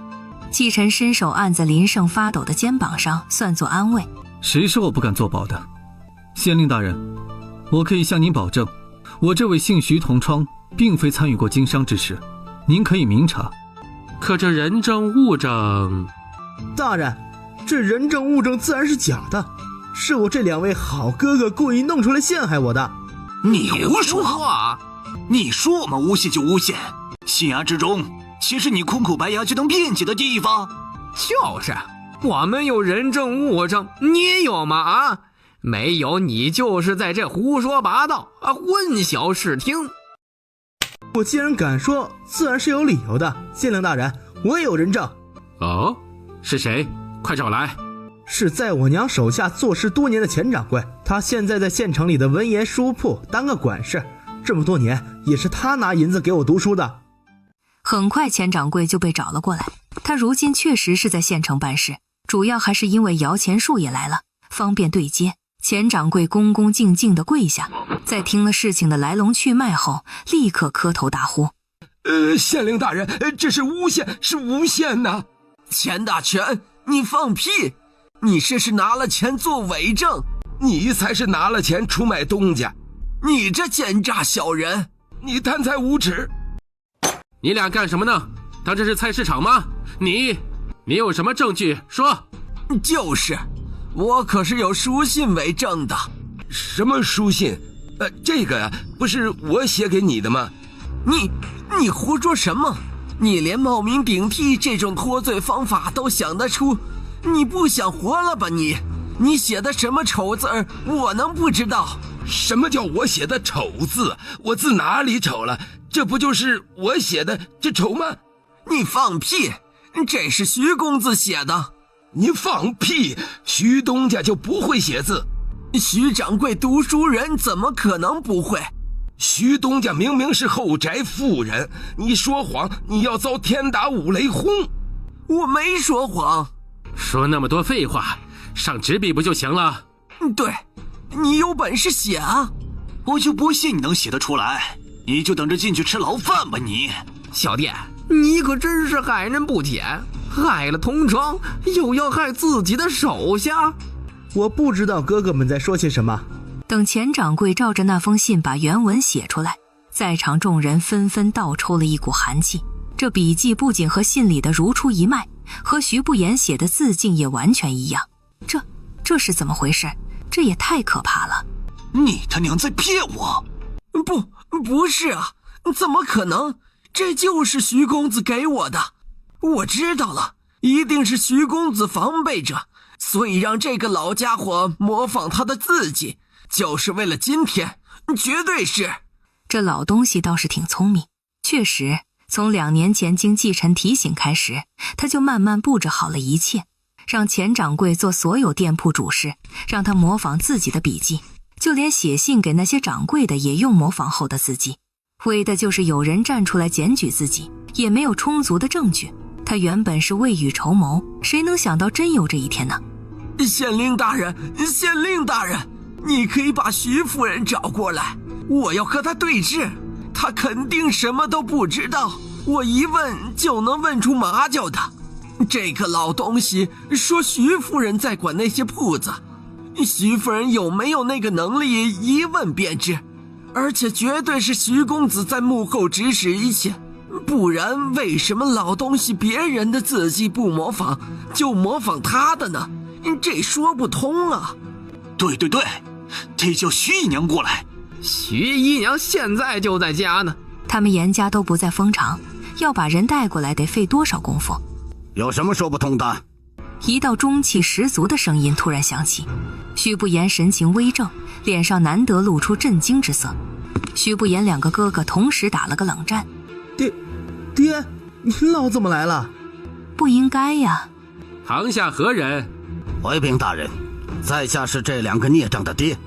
季晨伸手按在林胜发抖的肩膀上，算作安慰。谁说我不敢做保的？县令大人，我可以向您保证，我这位姓徐同窗并非参与过经商之事，您可以明察。可这人证物证……大人，这人证物证自然是假的，是我这两位好哥哥故意弄出来陷害我的。你胡说啊！你说我们诬陷就诬陷，县衙之中岂是你空口白牙就能辩解的地方？就是，我们有人证物证，你有吗？啊，没有，你就是在这胡说八道啊，混淆视听。我既然敢说，自然是有理由的。县令大人，我也有人证。哦，是谁？快找来。是在我娘手下做事多年的钱掌柜，他现在在县城里的文言书铺当个管事，这么多年也是他拿银子给我读书的。很快钱掌柜就被找了过来，他如今确实是在县城办事，主要还是因为摇钱树也来了，方便对接。钱掌柜恭恭敬敬地跪下，在听了事情的来龙去脉后，立刻磕头大呼：县令大人，这是诬陷，是诬陷呐！钱大全，你放屁！你这是拿了钱做伪证，你才是拿了钱出卖东家！你这奸诈小人，你贪财无耻！你俩干什么呢？当这是菜市场吗？你有什么证据说？就是，我可是有书信为证的。什么书信？这个呀，不是我写给你的吗？你胡说什么？你连冒名顶替这种脱罪方法都想得出，你不想活了吧你？你写的什么丑字儿，我能不知道？什么叫我写的丑字？我字哪里丑了？这不就是我写的这丑吗？你放屁！这是徐公子写的。你放屁！徐东家就不会写字。徐掌柜读书人怎么可能不会？徐东家明明是后宅妇人，你说谎，你要遭天打五雷轰。我没说谎。说那么多废话，上纸笔不就行了？对，你有本事写啊！我就不信你能写得出来，你就等着进去吃牢饭吧你！小弟，你可真是害人不浅，害了同窗，又要害自己的手下。我不知道哥哥们在说些什么。等钱掌柜照着那封信把原文写出来，在场众人纷纷倒抽了一股寒气。这笔记不仅和信里的如出一脉，和徐不言写的字迹也完全一样。这是怎么回事？这也太可怕了！你他娘在骗我！不是啊，怎么可能？这就是徐公子给我的。我知道了，一定是徐公子防备着，所以让这个老家伙模仿他的字迹，就是为了今天，绝对是。这老东西倒是挺聪明，确实，从2年前经季晨提醒开始，他就慢慢布置好了一切，让钱掌柜做所有店铺主事，让他模仿自己的笔记，就连写信给那些掌柜的也用模仿后的字迹，为的就是有人站出来检举自己，也没有充足的证据。他原本是未雨绸缪，谁能想到真有这一天呢？县令大人，县令大人，你可以把徐夫人找过来，我要和她对质，她肯定什么都不知道，我一问就能问出麻椒的。这个老东西说徐夫人在管那些铺子，徐夫人有没有那个能力一问便知，而且绝对是徐公子在幕后指使一切，不然为什么老东西别人的字迹不模仿，就模仿他的呢？这说不通啊。对，得叫徐姨娘过来。徐姨娘现在就在家呢。他们严家都不在封场，要把人带过来得费多少功夫？有什么说不通的？一道中气十足的声音突然响起，徐不言神情微正，脸上难得露出震惊之色。徐不言2个哥哥同时打了个冷战。爹，你老怎么来了？不应该呀。堂下何人？回禀大人，在下是这2个孽障的爹。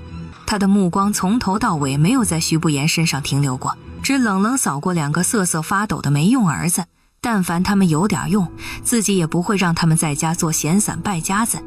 他的目光从头到尾没有在徐不言身上停留过，只冷冷扫过2个瑟瑟发抖的没用儿子。但凡他们有点用，自己也不会让他们在家做闲散败家子。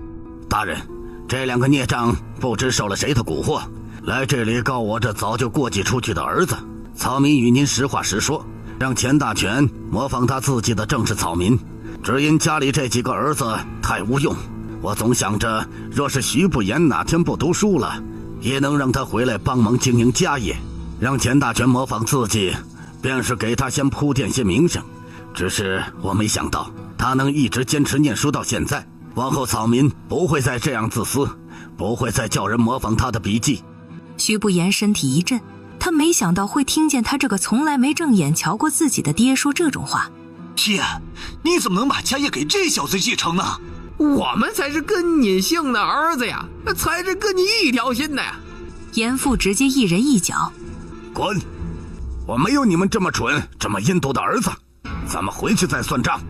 大人，这2个孽障不知受了谁的蛊惑，来这里告我这早就过继出去的儿子。草民与您实话实说，让钱大权模仿他自己的正是草民，只因家里这几个儿子太无用。我总想着，若是徐不言哪天不读书了，也能让他回来帮忙经营家业，让钱大权模仿自己，便是给他先铺垫些名声。只是我没想到，他能一直坚持念书到现在，往后草民不会再这样自私，不会再叫人模仿他的笔记。徐不言身体一震，他没想到会听见他这个从来没正眼瞧过自己的爹说这种话。爹，你怎么能把家业给这小子继承呢？我们才是跟你姓的儿子呀，才是跟你一条心的呀。严父直接一人一脚。滚！我没有你们这么蠢这么阴毒的儿子，咱们回去再算账。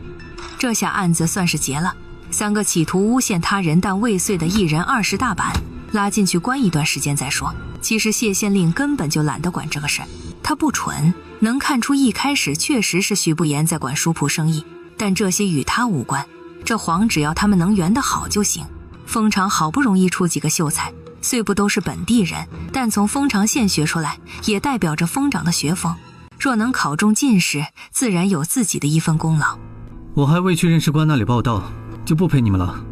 这下案子算是结了，3个企图诬陷他人但未遂的一人20大板，拉进去关一段时间再说。其实谢县令根本就懒得管这个事，他不蠢，能看出一开始确实是徐不言在管书铺生意，但这些与他无关。这黄只要他们能圆得好就行。丰长好不容易出几个秀才，虽不都是本地人，但从丰长县学出来，也代表着丰长的学风。若能考中进士，自然有自己的一份功劳。我还未去任事官那里报道，就不陪你们了。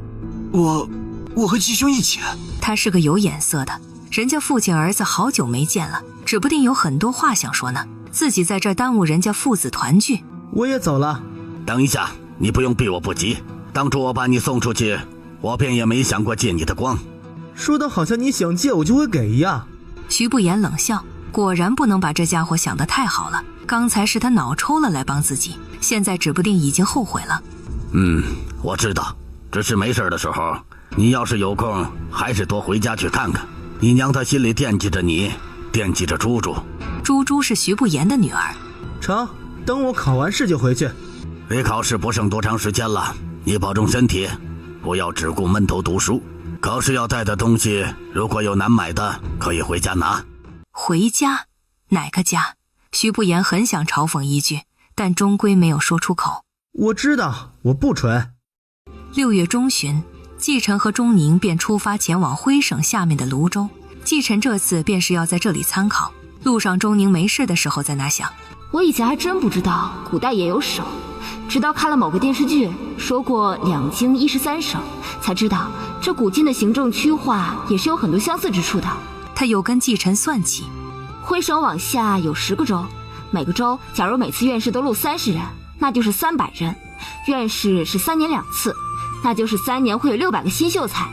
我和吉兄一起。他是个有眼色的，人家父亲儿子好久没见了，指不定有很多话想说呢。自己在这儿耽误人家父子团聚。我也走了。等一下，你不用逼我不急。当初我把你送出去，我便也没想过借你的光。说的好像你想借我就会给一样。徐不言冷笑，果然不能把这家伙想得太好了。刚才是他脑抽了来帮自己，现在指不定已经后悔了。我知道，只是没事的时候，你要是有空，还是多回家去看看。你娘她心里惦记着你，惦记着猪猪。猪猪是徐不言的女儿。成，等我考完试就回去。离考试不剩多长时间了，你保重身体，不要只顾闷头读书。考试要带的东西，如果有难买的，可以回家拿。回家？哪个家？徐不言很想嘲讽一句，但终归没有说出口。我知道，我不蠢。6月中旬，季晨和钟宁便出发前往徽省下面的泸州。季晨这次便是要在这里参考。路上钟宁没事的时候在那想，我以前还真不知道古代也有省，直到看了某个电视剧说过2京13省，才知道这古今的行政区划也是有很多相似之处的。他又跟季晨算起，徽省往下有10个州，每个州假如每次院士都录30人，那就是300人。院士是3年2次，那就是3年会有600个新秀才。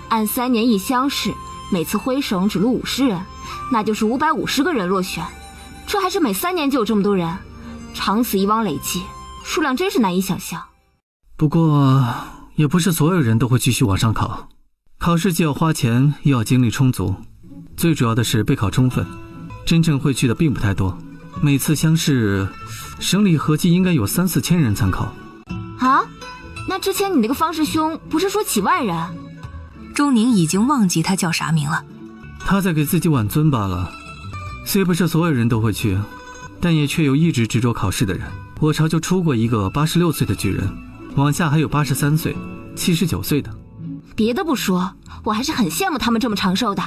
按3年一乡试，每次徽省只录50人，那就是550个人落选。这还是每3年就有这么多人，长此以往累计，数量真是难以想象。不过也不是所有人都会继续往上考，考试既要花钱，又要精力充足，最主要的是备考充分，真正会去的并不太多。每次乡试，省里合计应该有3、4千人参考。啊？那之前你那个方师兄不是说几万人？周宁已经忘记他叫啥名了。他在给自己挽尊罢了。虽不是所有人都会去，但也确有一直执着考试的人。我朝就出过一个86岁的举人，往下还有83岁、79岁的。别的不说，我还是很羡慕他们这么长寿的。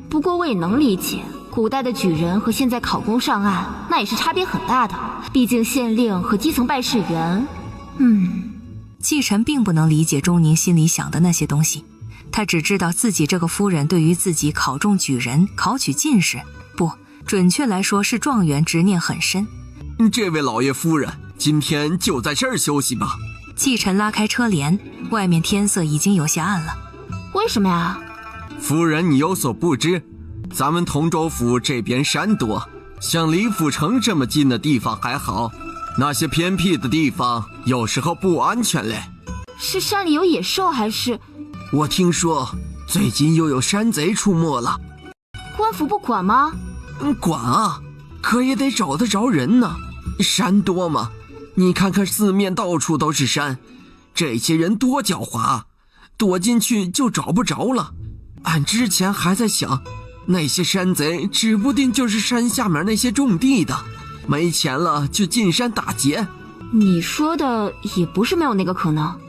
不过我也能理解，古代的举人和现在考公上岸，那也是差别很大的。毕竟县令和基层办事员，季晨并不能理解周宁心里想的那些东西，他只知道自己这个夫人对于自己考中举人、考取进士，不，准确来说是状元执念很深。这位老爷夫人，今天就在这儿休息吧。季晨拉开车帘，外面天色已经有些暗了。为什么呀？夫人，你有所不知，咱们同州府这边山多，像李府城这么近的地方还好，那些偏僻的地方有时候不安全嘞。是山里有野兽还是？我听说最近又有山贼出没了。官府不管吗？管啊，可也得找得着人呢。山多嘛，你看看四面到处都是山，这些人多狡猾，躲进去就找不着了。俺之前还在想，那些山贼指不定就是山下面那些种地的，没钱了就进山打劫。你说的也不是没有那个可能。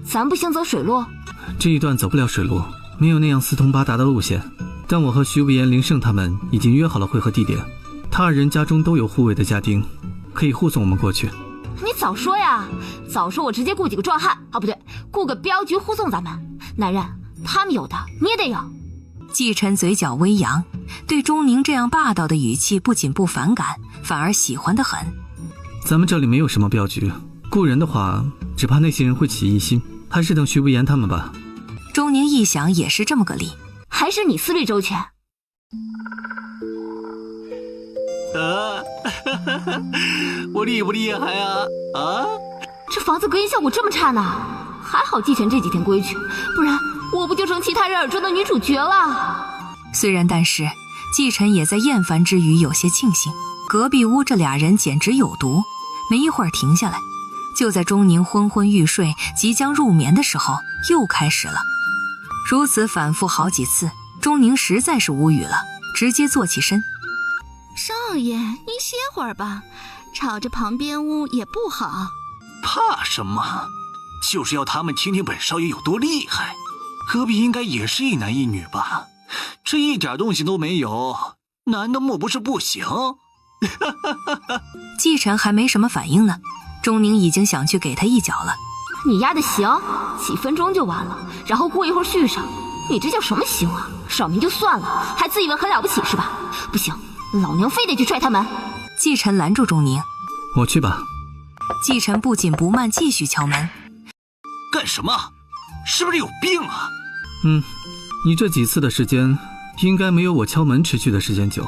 咱不行走水路？这一段走不了水路，没有那样四通八达的路线。但我和徐不言、林胜他们已经约好了会合地点，他二人家中都有护卫的家丁，可以护送我们过去。你早说呀！早说我直接雇几个壮汉，不对，雇个镖局护送咱们。男人，他们有的你也得有。季晨嘴角微扬，对钟宁这样霸道的语气不仅不反感，反而喜欢得很。咱们这里没有什么镖局，雇人的话，只怕那些人会起疑心，还是等徐不言他们吧。钟宁一想也是这么个理，还是你思虑周全。我厉不厉害啊？这房子隔音效果这么差呢？还好季晨这几天规矩，不然我不就成其他人耳中的女主角了。虽然但是季晨也在厌烦之余有些庆幸，隔壁屋这俩人简直有毒。没一会儿停下来，就在钟宁昏昏欲睡即将入眠的时候又开始了。如此反复好几次，钟宁实在是无语了，直接坐起身。少爷，您歇会儿吧，吵着旁边屋也不好。怕什么？就是要他们听听本少爷有多厉害。隔壁应该也是一男一女吧？这一点东西都没有，男的莫不是不行？季晨还没什么反应呢，钟宁已经想去给他一脚了。你丫的行，几分钟就完了，然后过一会儿续上，你这叫什么行啊？扰民就算了，还自以为很了不起是吧？不行，老娘非得去踹他门。季晨拦住钟宁，我去吧。季晨不紧不慢继续敲门。干什么？是不是有病啊？你这几次的时间应该没有我敲门持续的时间久。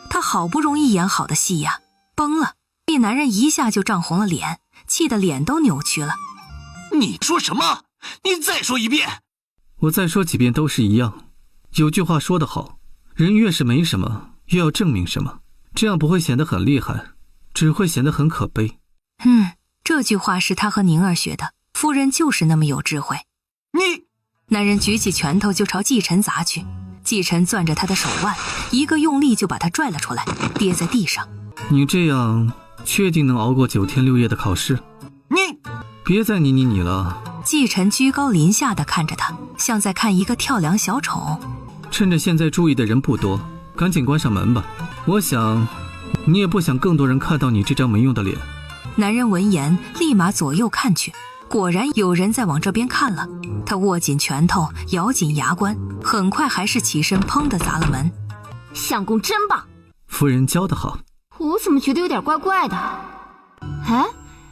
他好不容易演好的戏呀，崩了。那男人一下就涨红了脸，气得脸都扭曲了。你说什么？你再说一遍。我再说几遍都是一样。有句话说得好，人越是没什么，越要证明什么，这样不会显得很厉害，只会显得很可悲。这句话是他和宁儿学的，夫人就是那么有智慧。你！男人举起拳头就朝季晨砸去，季晨攥着他的手腕，一个用力就把他拽了出来，跌在地上。你这样确定能熬过9天6夜的考试？你别再你了。季晨居高临下地看着他，像在看一个跳梁小丑。趁着现在注意的人不多，赶紧关上门吧。我想你也不想更多人看到你这张没用的脸。男人闻言立马左右看去，果然有人在往这边看了。他握紧拳头，咬紧牙关，很快还是起身砰地砸了门。相公真棒，夫人教得好。我怎么觉得有点怪怪的？哎，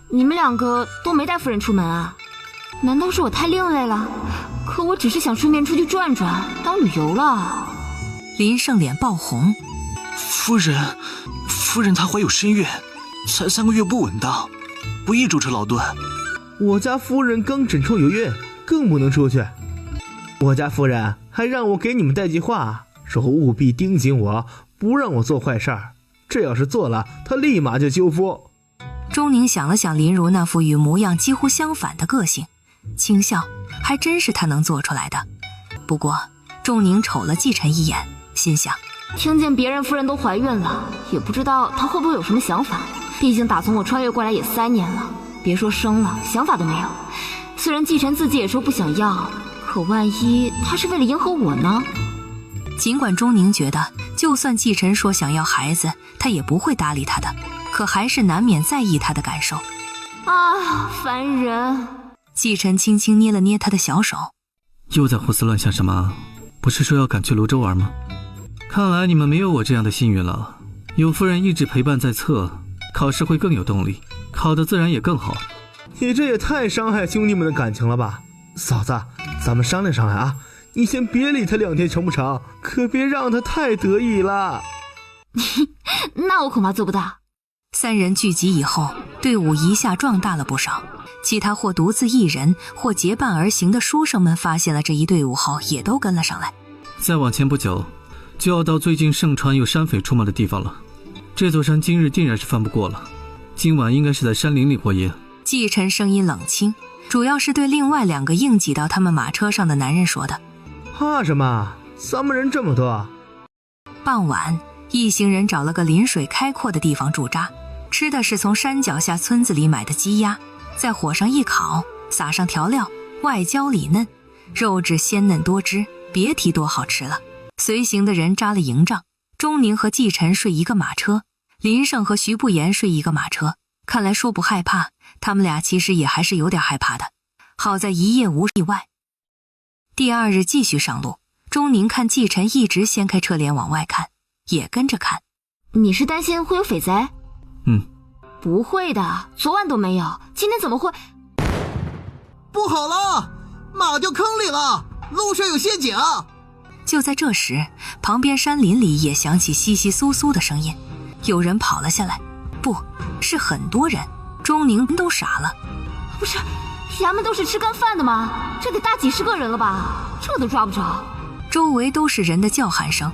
你们两个都没带夫人出门啊？难道是我太另类了？可我只是想顺便出去转转，当旅游了。林胜脸爆红。夫人她怀有身孕，才3个月不稳当，不宜舟车劳顿。我家夫人刚诊出有孕，更不能出去。我家夫人还让我给你们带句话，说务必盯紧我，不让我做坏事儿。这要是做了，她立马就休夫。钟宁想了想林如那副与模样几乎相反的个性，轻笑，还真是他能做出来的。不过钟宁瞅了季晨一眼，心想，听见别人夫人都怀孕了，也不知道他会不会有什么想法。毕竟打从我穿越过来也3年了，别说生了，想法都没有。虽然季晨自己也说不想要，可万一他是为了迎合我呢？尽管钟宁觉得就算季晨说想要孩子，他也不会搭理他的，可还是难免在意他的感受。啊，烦人！季晨轻轻捏了捏他的小手。又在胡思乱想什么？不是说要赶去泸州玩吗？看来你们没有我这样的幸运了，有夫人一直陪伴在侧，考试会更有动力，考得自然也更好。你这也太伤害兄弟们的感情了吧。嫂子，咱们商量商量啊，你先别理他2天成不成，可别让他太得意了。那我恐怕做不到。3人聚集以后，队伍一下壮大了不少。其他或独自一人或结伴而行的书生们发现了这一队伍后，也都跟了上来。再往前不久，就要到最近盛传有山匪出没的地方了。这座山今日定然是翻不过了，今晚应该是在山林里过夜。季晨声音冷清，主要是对另外2个硬挤到他们马车上的男人说的。怕什么？咱们人这么多。傍晚，一行人找了个临水开阔的地方驻扎，吃的是从山脚下村子里买的鸡鸭，在火上一烤，撒上调料，外焦里嫩，肉质鲜嫩多汁，别提多好吃了。随行的人扎了营帐，钟宁和季晨睡一个马车，林胜和徐不言睡一个马车。看来说不害怕，他们俩其实也还是有点害怕的。好在一夜无意外。第2日继续上路，钟宁看季晨一直掀开车帘往外看，也跟着看。你是担心会有匪贼？不会的，昨晚都没有，今天怎么会？不好了，马掉坑里了，路上有陷阱！就在这时，旁边山林里也响起窸窸窣窣的声音，有人跑了下来，不是很多人。钟宁都傻了，不是，衙门都是吃干饭的吗？这得大几10个人了吧？这都抓不着。周围都是人的叫喊声。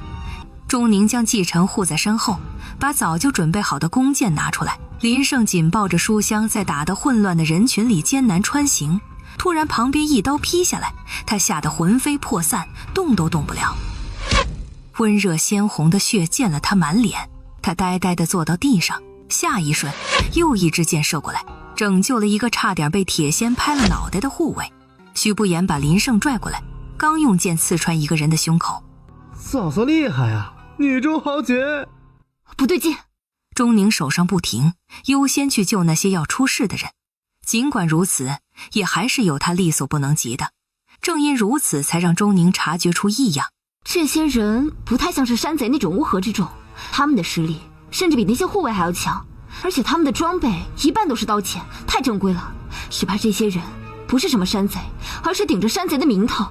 钟宁将季晨护在身后，把早就准备好的弓箭拿出来。林胜紧抱着书箱，在打得混乱的人群里艰难穿行。突然旁边一刀劈下来，他吓得魂飞魄散，动都动不了。温热鲜红的血溅了他满脸，他呆呆地坐到地上。下一瞬，又一支箭射过来，拯救了一个差点被铁锨拍了脑袋的护卫。徐不言把林胜拽过来，刚用剑刺穿一个人的胸口。嫂嫂厉害啊，女中豪杰。不对劲。钟宁手上不停，优先去救那些要出事的人。尽管如此，也还是有他力所不能及的。正因如此，才让钟宁察觉出异样。这些人不太像是山贼那种乌合之众，他们的实力甚至比那些护卫还要强，而且他们的装备一半都是刀钱，太正规了。只怕这些人不是什么山贼，而是顶着山贼的名头。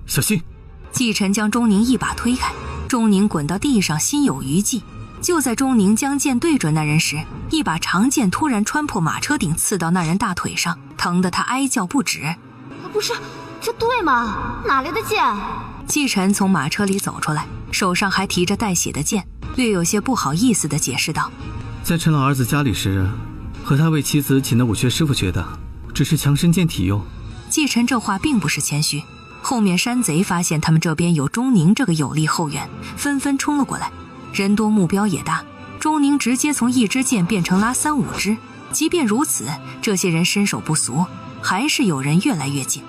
小心！季晨将钟宁一把推开，钟宁滚到地上，心有余悸。就在钟宁将剑对准那人时，一把长剑突然穿破马车顶，刺到那人大腿上，疼得他哀叫不止。不是，这对吗？哪来的剑？季晨从马车里走出来，手上还提着带血的剑，略有些不好意思地解释道：在陈老儿子家里时，和他为妻子请的武学师傅学的，只是强身健体用。季晨这话并不是谦虚。后面山贼发现他们这边有钟宁这个有力后援，纷纷冲了过来。人多目标也大，钟宁直接从1支箭变成拉3、5支。即便如此，这些人身手不俗，还是有人越来越近。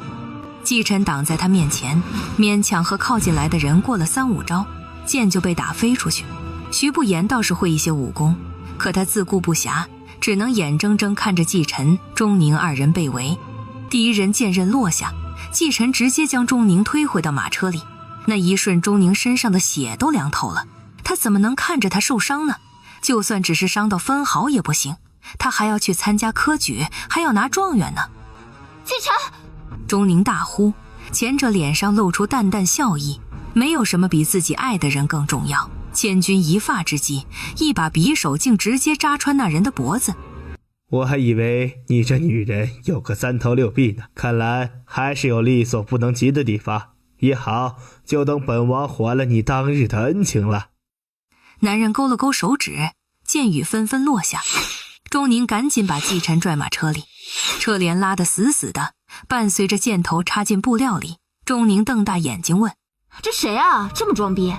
季晨挡在他面前，勉强和靠近来的人过了3、5招，剑就被打飞出去。徐不言倒是会一些武功，可他自顾不暇，只能眼睁睁看着季晨、钟宁2人被围。第一人剑刃落下，季晨直接将钟宁推回到马车里。那一瞬，钟宁身上的血都凉透了。他怎么能看着他受伤呢？就算只是伤到分毫也不行，他还要去参加科举，还要拿状元呢。季晨！钟宁大呼，前者脸上露出淡淡笑意。没有什么比自己爱的人更重要。千钧一发之际，一把匕首竟直接扎穿那人的脖子。我还以为你这女人有个3头6臂呢，看来还是有力所不能及的地方。也好，就等本王还了你当日的恩情了。男人勾了勾手指，箭雨纷纷落下。钟宁赶紧把季晨拽马车里，车帘拉得死死的，伴随着箭头插进布料里。钟宁瞪大眼睛问：这谁啊，这么装逼？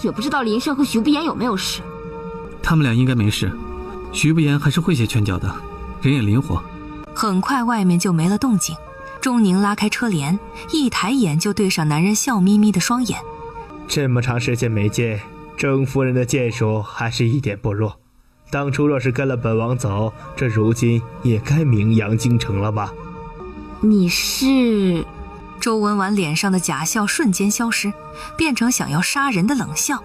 也不知道林胜和徐不言有没有事。他们俩应该没事，徐不言还是会些拳脚的，人也灵活。很快外面就没了动静。钟宁拉开车帘，一抬眼就对上男人笑眯眯的双眼。这么长时间没见，郑夫人的剑术还是一点不弱。当初若是跟了本王走，这如今也该名扬京城了吧？你是？周文婉脸上的假笑瞬间消失，变成想要杀人的冷笑。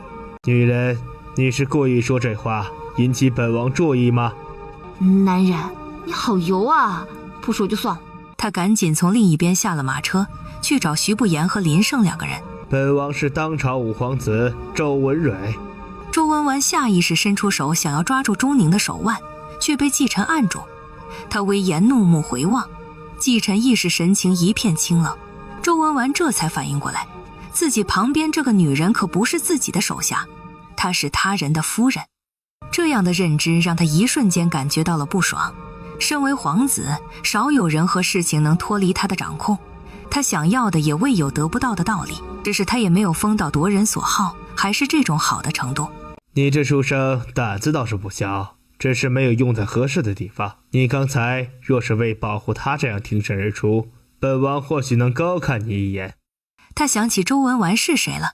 女人，你是故意说这话引起本王注意吗？男人，你好油啊！不说就算了。他赶紧从另一边下了马车，去找徐不言和林胜2个人。本王是当朝五皇子周文蕊。周文婉下意识伸出手想要抓住钟宁的手腕，却被季晨按住。他微言怒目回望，季晨亦是神情一片清冷。周文婉这才反应过来，自己旁边这个女人可不是自己的手下，她是他人的夫人。这样的认知让他一瞬间感觉到了不爽。身为皇子，少有人和事情能脱离他的掌控，他想要的也未有得不到的道理，只是他也没有疯到夺人所好，还是这种好的程度。你这书生胆子倒是不小，只是没有用在合适的地方。你刚才若是为保护他这样挺身而出，本王或许能高看你一眼。他想起周文婉是谁了，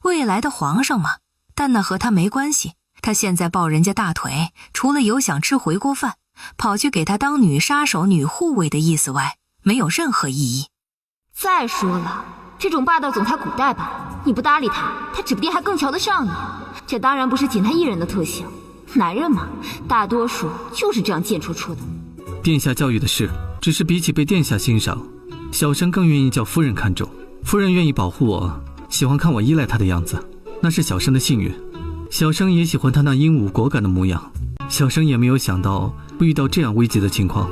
未来的皇上嘛，但那和他没关系。他现在抱人家大腿，除了有想吃回锅饭，跑去给他当女杀手、女护卫的意思外，没有任何意义。再说了，这种霸道总裁古代版，你不搭理他，他指不定还更瞧得上你。这当然不是仅他一人的特性，男人嘛，大多数就是这样贱出的。殿下教育的是，只是比起被殿下欣赏，小生更愿意叫夫人看重。夫人愿意保护我，喜欢看我依赖她的样子，那是小生的幸运。小生也喜欢她那英武果敢的模样。小生也没有想到会遇到这样危急的情况，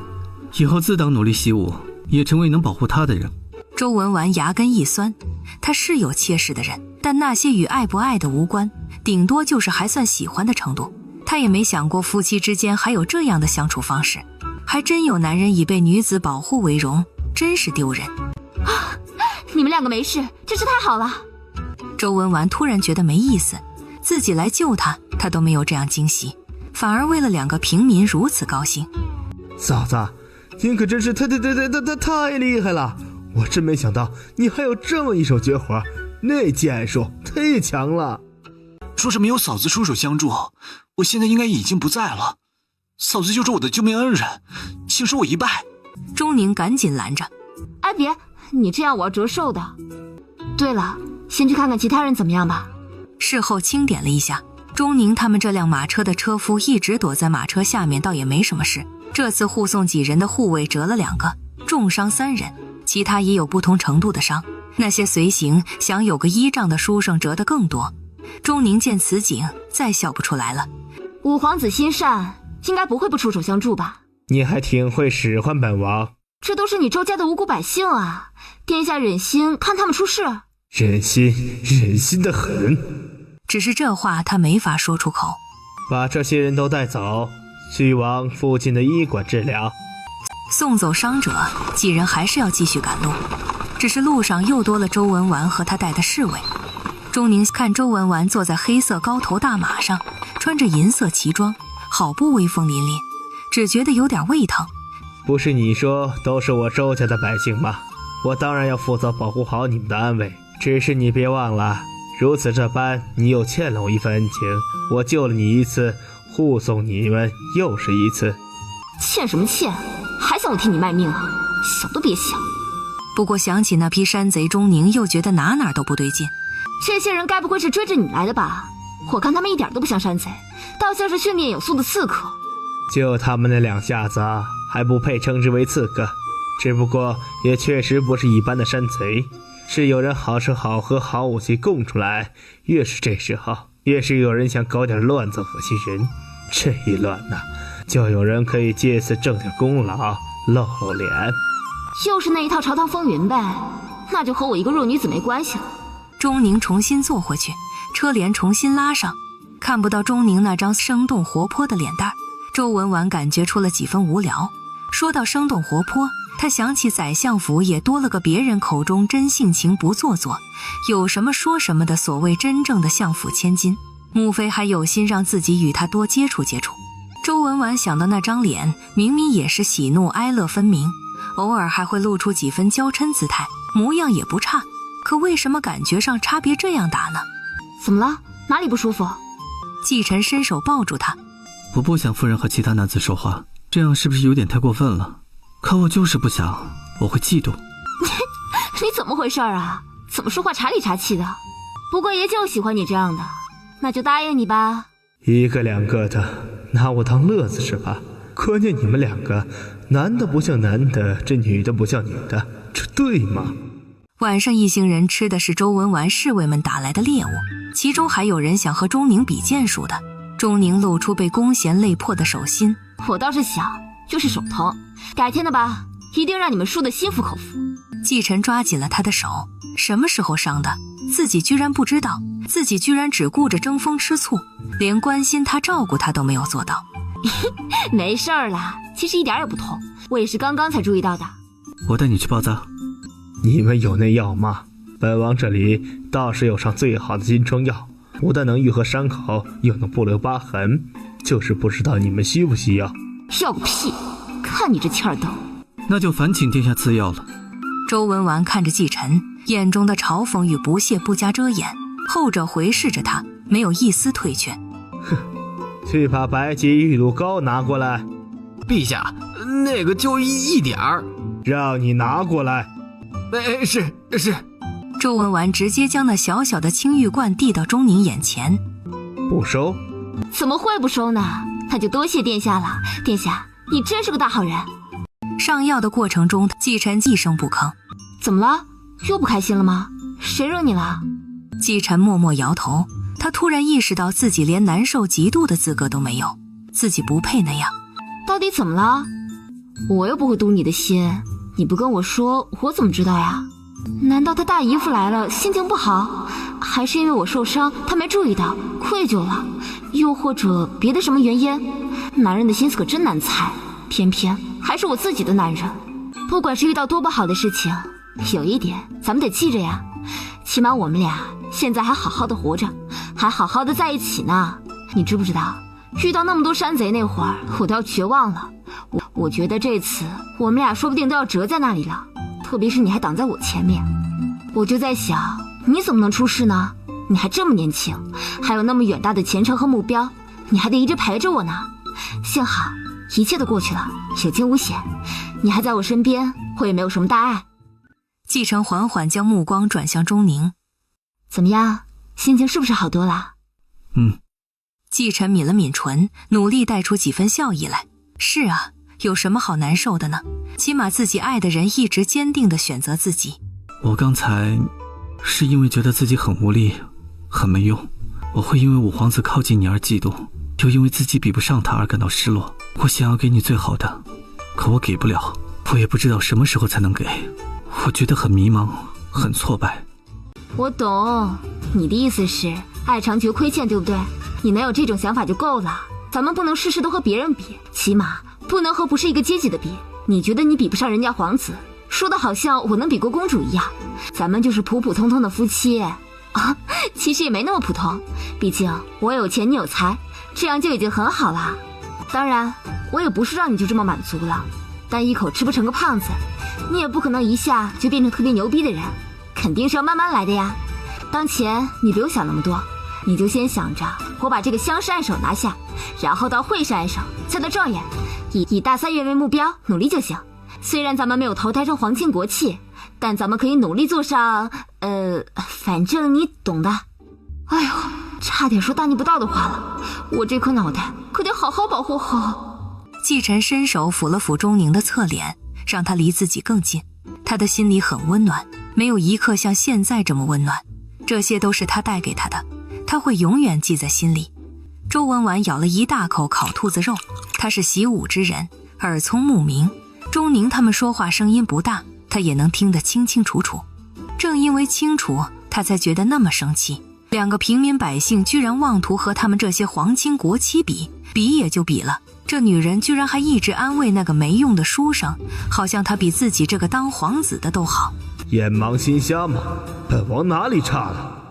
以后自当努力习武，也成为能保护她的人。周文婉牙根一酸，他是有切实的人，但那些与爱不爱的无关，顶多就是还算喜欢的程度。他也没想过夫妻之间还有这样的相处方式，还真有男人以被女子保护为荣，真是丢人啊！你们2个没事，真是太好了。周文婉突然觉得没意思，自己来救他，他都没有这样惊喜，反而为了2个平民如此高兴。嫂子，您可真是太厉害了！我真没想到你还有这么一手绝活，那剑术太强了。说是没有嫂子出手相助，我现在应该已经不在了。嫂子就是我的救命恩人，请恕我一拜。钟宁赶紧拦着：哎别，你这样我要折寿的。对了，先去看看其他人怎么样吧。事后清点了一下，钟宁他们这辆马车的车夫一直躲在马车下面，倒也没什么事。这次护送几人的护卫折了2个，重伤3人，其他也有不同程度的伤。那些随行想有个依仗的书生折得更多。钟宁见此景，再笑不出来了。五皇子心善，应该不会不出手相助吧？你还挺会使唤本王。这都是你周家的无辜百姓啊，殿下忍心看他们出事？忍心的很。只是这话他没法说出口。把这些人都带走，去往附近的医馆治疗。送走伤者，几人还是要继续赶路，只是路上又多了周文婉和他带的侍卫。钟宁看周文婉坐在黑色高头大马上，穿着银色旗装，好不威风凛凛，只觉得有点胃疼。不是你说都是我周家的百姓吗？我当然要负责保护好你们的安危，只是你别忘了，如此这般，你又欠了我一份恩情。我救了你一次，护送你们又是一次。欠什么欠？还想我替你卖命啊？想都别想。不过想起那批山贼，钟宁又觉得哪都不对劲。这些人该不会是追着你来的吧？我看他们一点都不像山贼，倒像是训练有素的刺客。就他们那2下子，还不配称之为刺客。只不过也确实不是一般的山贼，是有人好吃好喝好武器供出来，越是这时候，越是有人想搞点乱子恶心人。这一乱就有人可以借此挣点功劳，露露脸。又是那一套朝堂风云呗，那就和我一个弱女子没关系了。钟宁重新坐回去，车帘重新拉上，看不到钟宁那张生动活泼的脸蛋，周文婉感觉出了几分无聊。说到生动活泼，他想起宰相府也多了个别人口中真性情不做作，有什么说什么的所谓真正的相府千金，穆非还有心让自己与他多接触接触。周文婉想到那张脸，明明也是喜怒哀乐分明，偶尔还会露出几分娇嗔姿态，模样也不差，可为什么感觉上差别这样大呢？怎么了？哪里不舒服？季晨伸手抱住他。我不想夫人和其他男子说话，这样是不是有点太过分了？可我就是不想，我会嫉妒。你怎么回事啊？怎么说话茶里茶气的？不过爷就喜欢你这样的，那就答应你吧。一个两个的，拿我当乐子是吧？关键你们两个，男的不像男的，这女的不像女的，这对吗？晚上一行人吃的是周文婉侍卫们打来的猎物，其中还有人想和钟宁比剑术的。钟宁露出被弓弦累破的手心，我倒是想，就是手疼，改天的吧，一定让你们输得心服口服。季晨抓紧了他的手，什么时候伤的？自己居然不知道，自己居然只顾着争风吃醋，连关心他照顾他都没有做到。没事儿啦，其实一点也不痛，我也是刚刚才注意到的。我带你去包扎。你们有那药吗？本王这里倒是有上最好的金疮药，不但能愈合伤口，又能不留疤痕，就是不知道你们需不需要。要个屁，看你这欠儿灯。那就烦请殿下赐药了。周文婉看着季晨，眼中的嘲讽与不屑不加遮掩，后者回视着他，没有一丝退却。哼，去把白及玉露膏拿过来。陛下，那个就一点儿。让你拿过来。是。周文婉直接将那小小的青玉罐递到钟宁眼前。不收？怎么会不收呢？那就多谢殿下了。殿下，你真是个大好人。上药的过程中，季晨一声不吭。怎么了？又不开心了吗？谁惹你了？季晨默默摇头，他突然意识到自己连难受嫉妒的资格都没有，自己不配那样。到底怎么了？我又不会读你的心，你不跟我说，我怎么知道呀？难道他大姨夫来了，心情不好？还是因为我受伤，他没注意到，愧疚了？又或者别的什么原因？男人的心思可真难猜，偏偏还是我自己的男人。不管是遇到多不好的事情，有一点咱们得记着呀，起码我们俩现在还好好的活着，还好好的在一起呢。你知不知道，遇到那么多山贼那会儿，我都要绝望了。我觉得这次我们俩说不定都要折在那里了，特别是你还挡在我前面。我就在想，你怎么能出事呢？你还这么年轻，还有那么远大的前程和目标，你还得一直陪着我呢。幸好一切都过去了，有惊无险，你还在我身边，我也没有什么大碍。季晨缓缓将目光转向钟宁。怎么样，心情是不是好多了？季晨抿了抿唇，努力带出几分笑意来。是啊，有什么好难受的呢？起码自己爱的人一直坚定地选择自己。我刚才是因为觉得自己很无力，很没用。我会因为五皇子靠近你而嫉妒，又因为自己比不上他而感到失落。我想要给你最好的，可我给不了，我也不知道什么时候才能给。我觉得很迷茫，很挫败。我懂，你的意思是爱长求亏欠，对不对？你能有这种想法就够了。咱们不能事事都和别人比，起码不能和不是一个阶级的比。你觉得你比不上人家皇子，说的好像我能比过公主一样。咱们就是普普通通的夫妻啊，其实也没那么普通，毕竟我有钱你有才，这样就已经很好了。当然我也不是让你就这么满足了，但一口吃不成个胖子，你也不可能一下就变成特别牛逼的人，肯定是要慢慢来的呀。当前你不用想那么多，你就先想着我把这个襄氏暗手拿下，然后到会氏暗手，再到状元，以大三元为目标努力就行。虽然咱们没有投胎成皇亲国戚，但咱们可以努力做上反正你懂的。哎呦，差点说大逆不道的话了，我这颗脑袋可得好好保护好。季晨伸手抚了抚钟宁的侧脸，让他离自己更近。他的心里很温暖，没有一刻像现在这么温暖。这些都是他带给他的，他会永远记在心里。周婉婉咬了一大口烤兔子肉，她是习武之人，耳聪目明。钟宁他们说话声音不大，她也能听得清清楚楚。正因为清楚，她才觉得那么生气。2个平民百姓居然妄图和他们这些皇亲国戚比也就比了，这女人居然还一直安慰那个没用的书生，好像她比自己这个当皇子的都好。眼盲心瞎吗？本王哪里差了？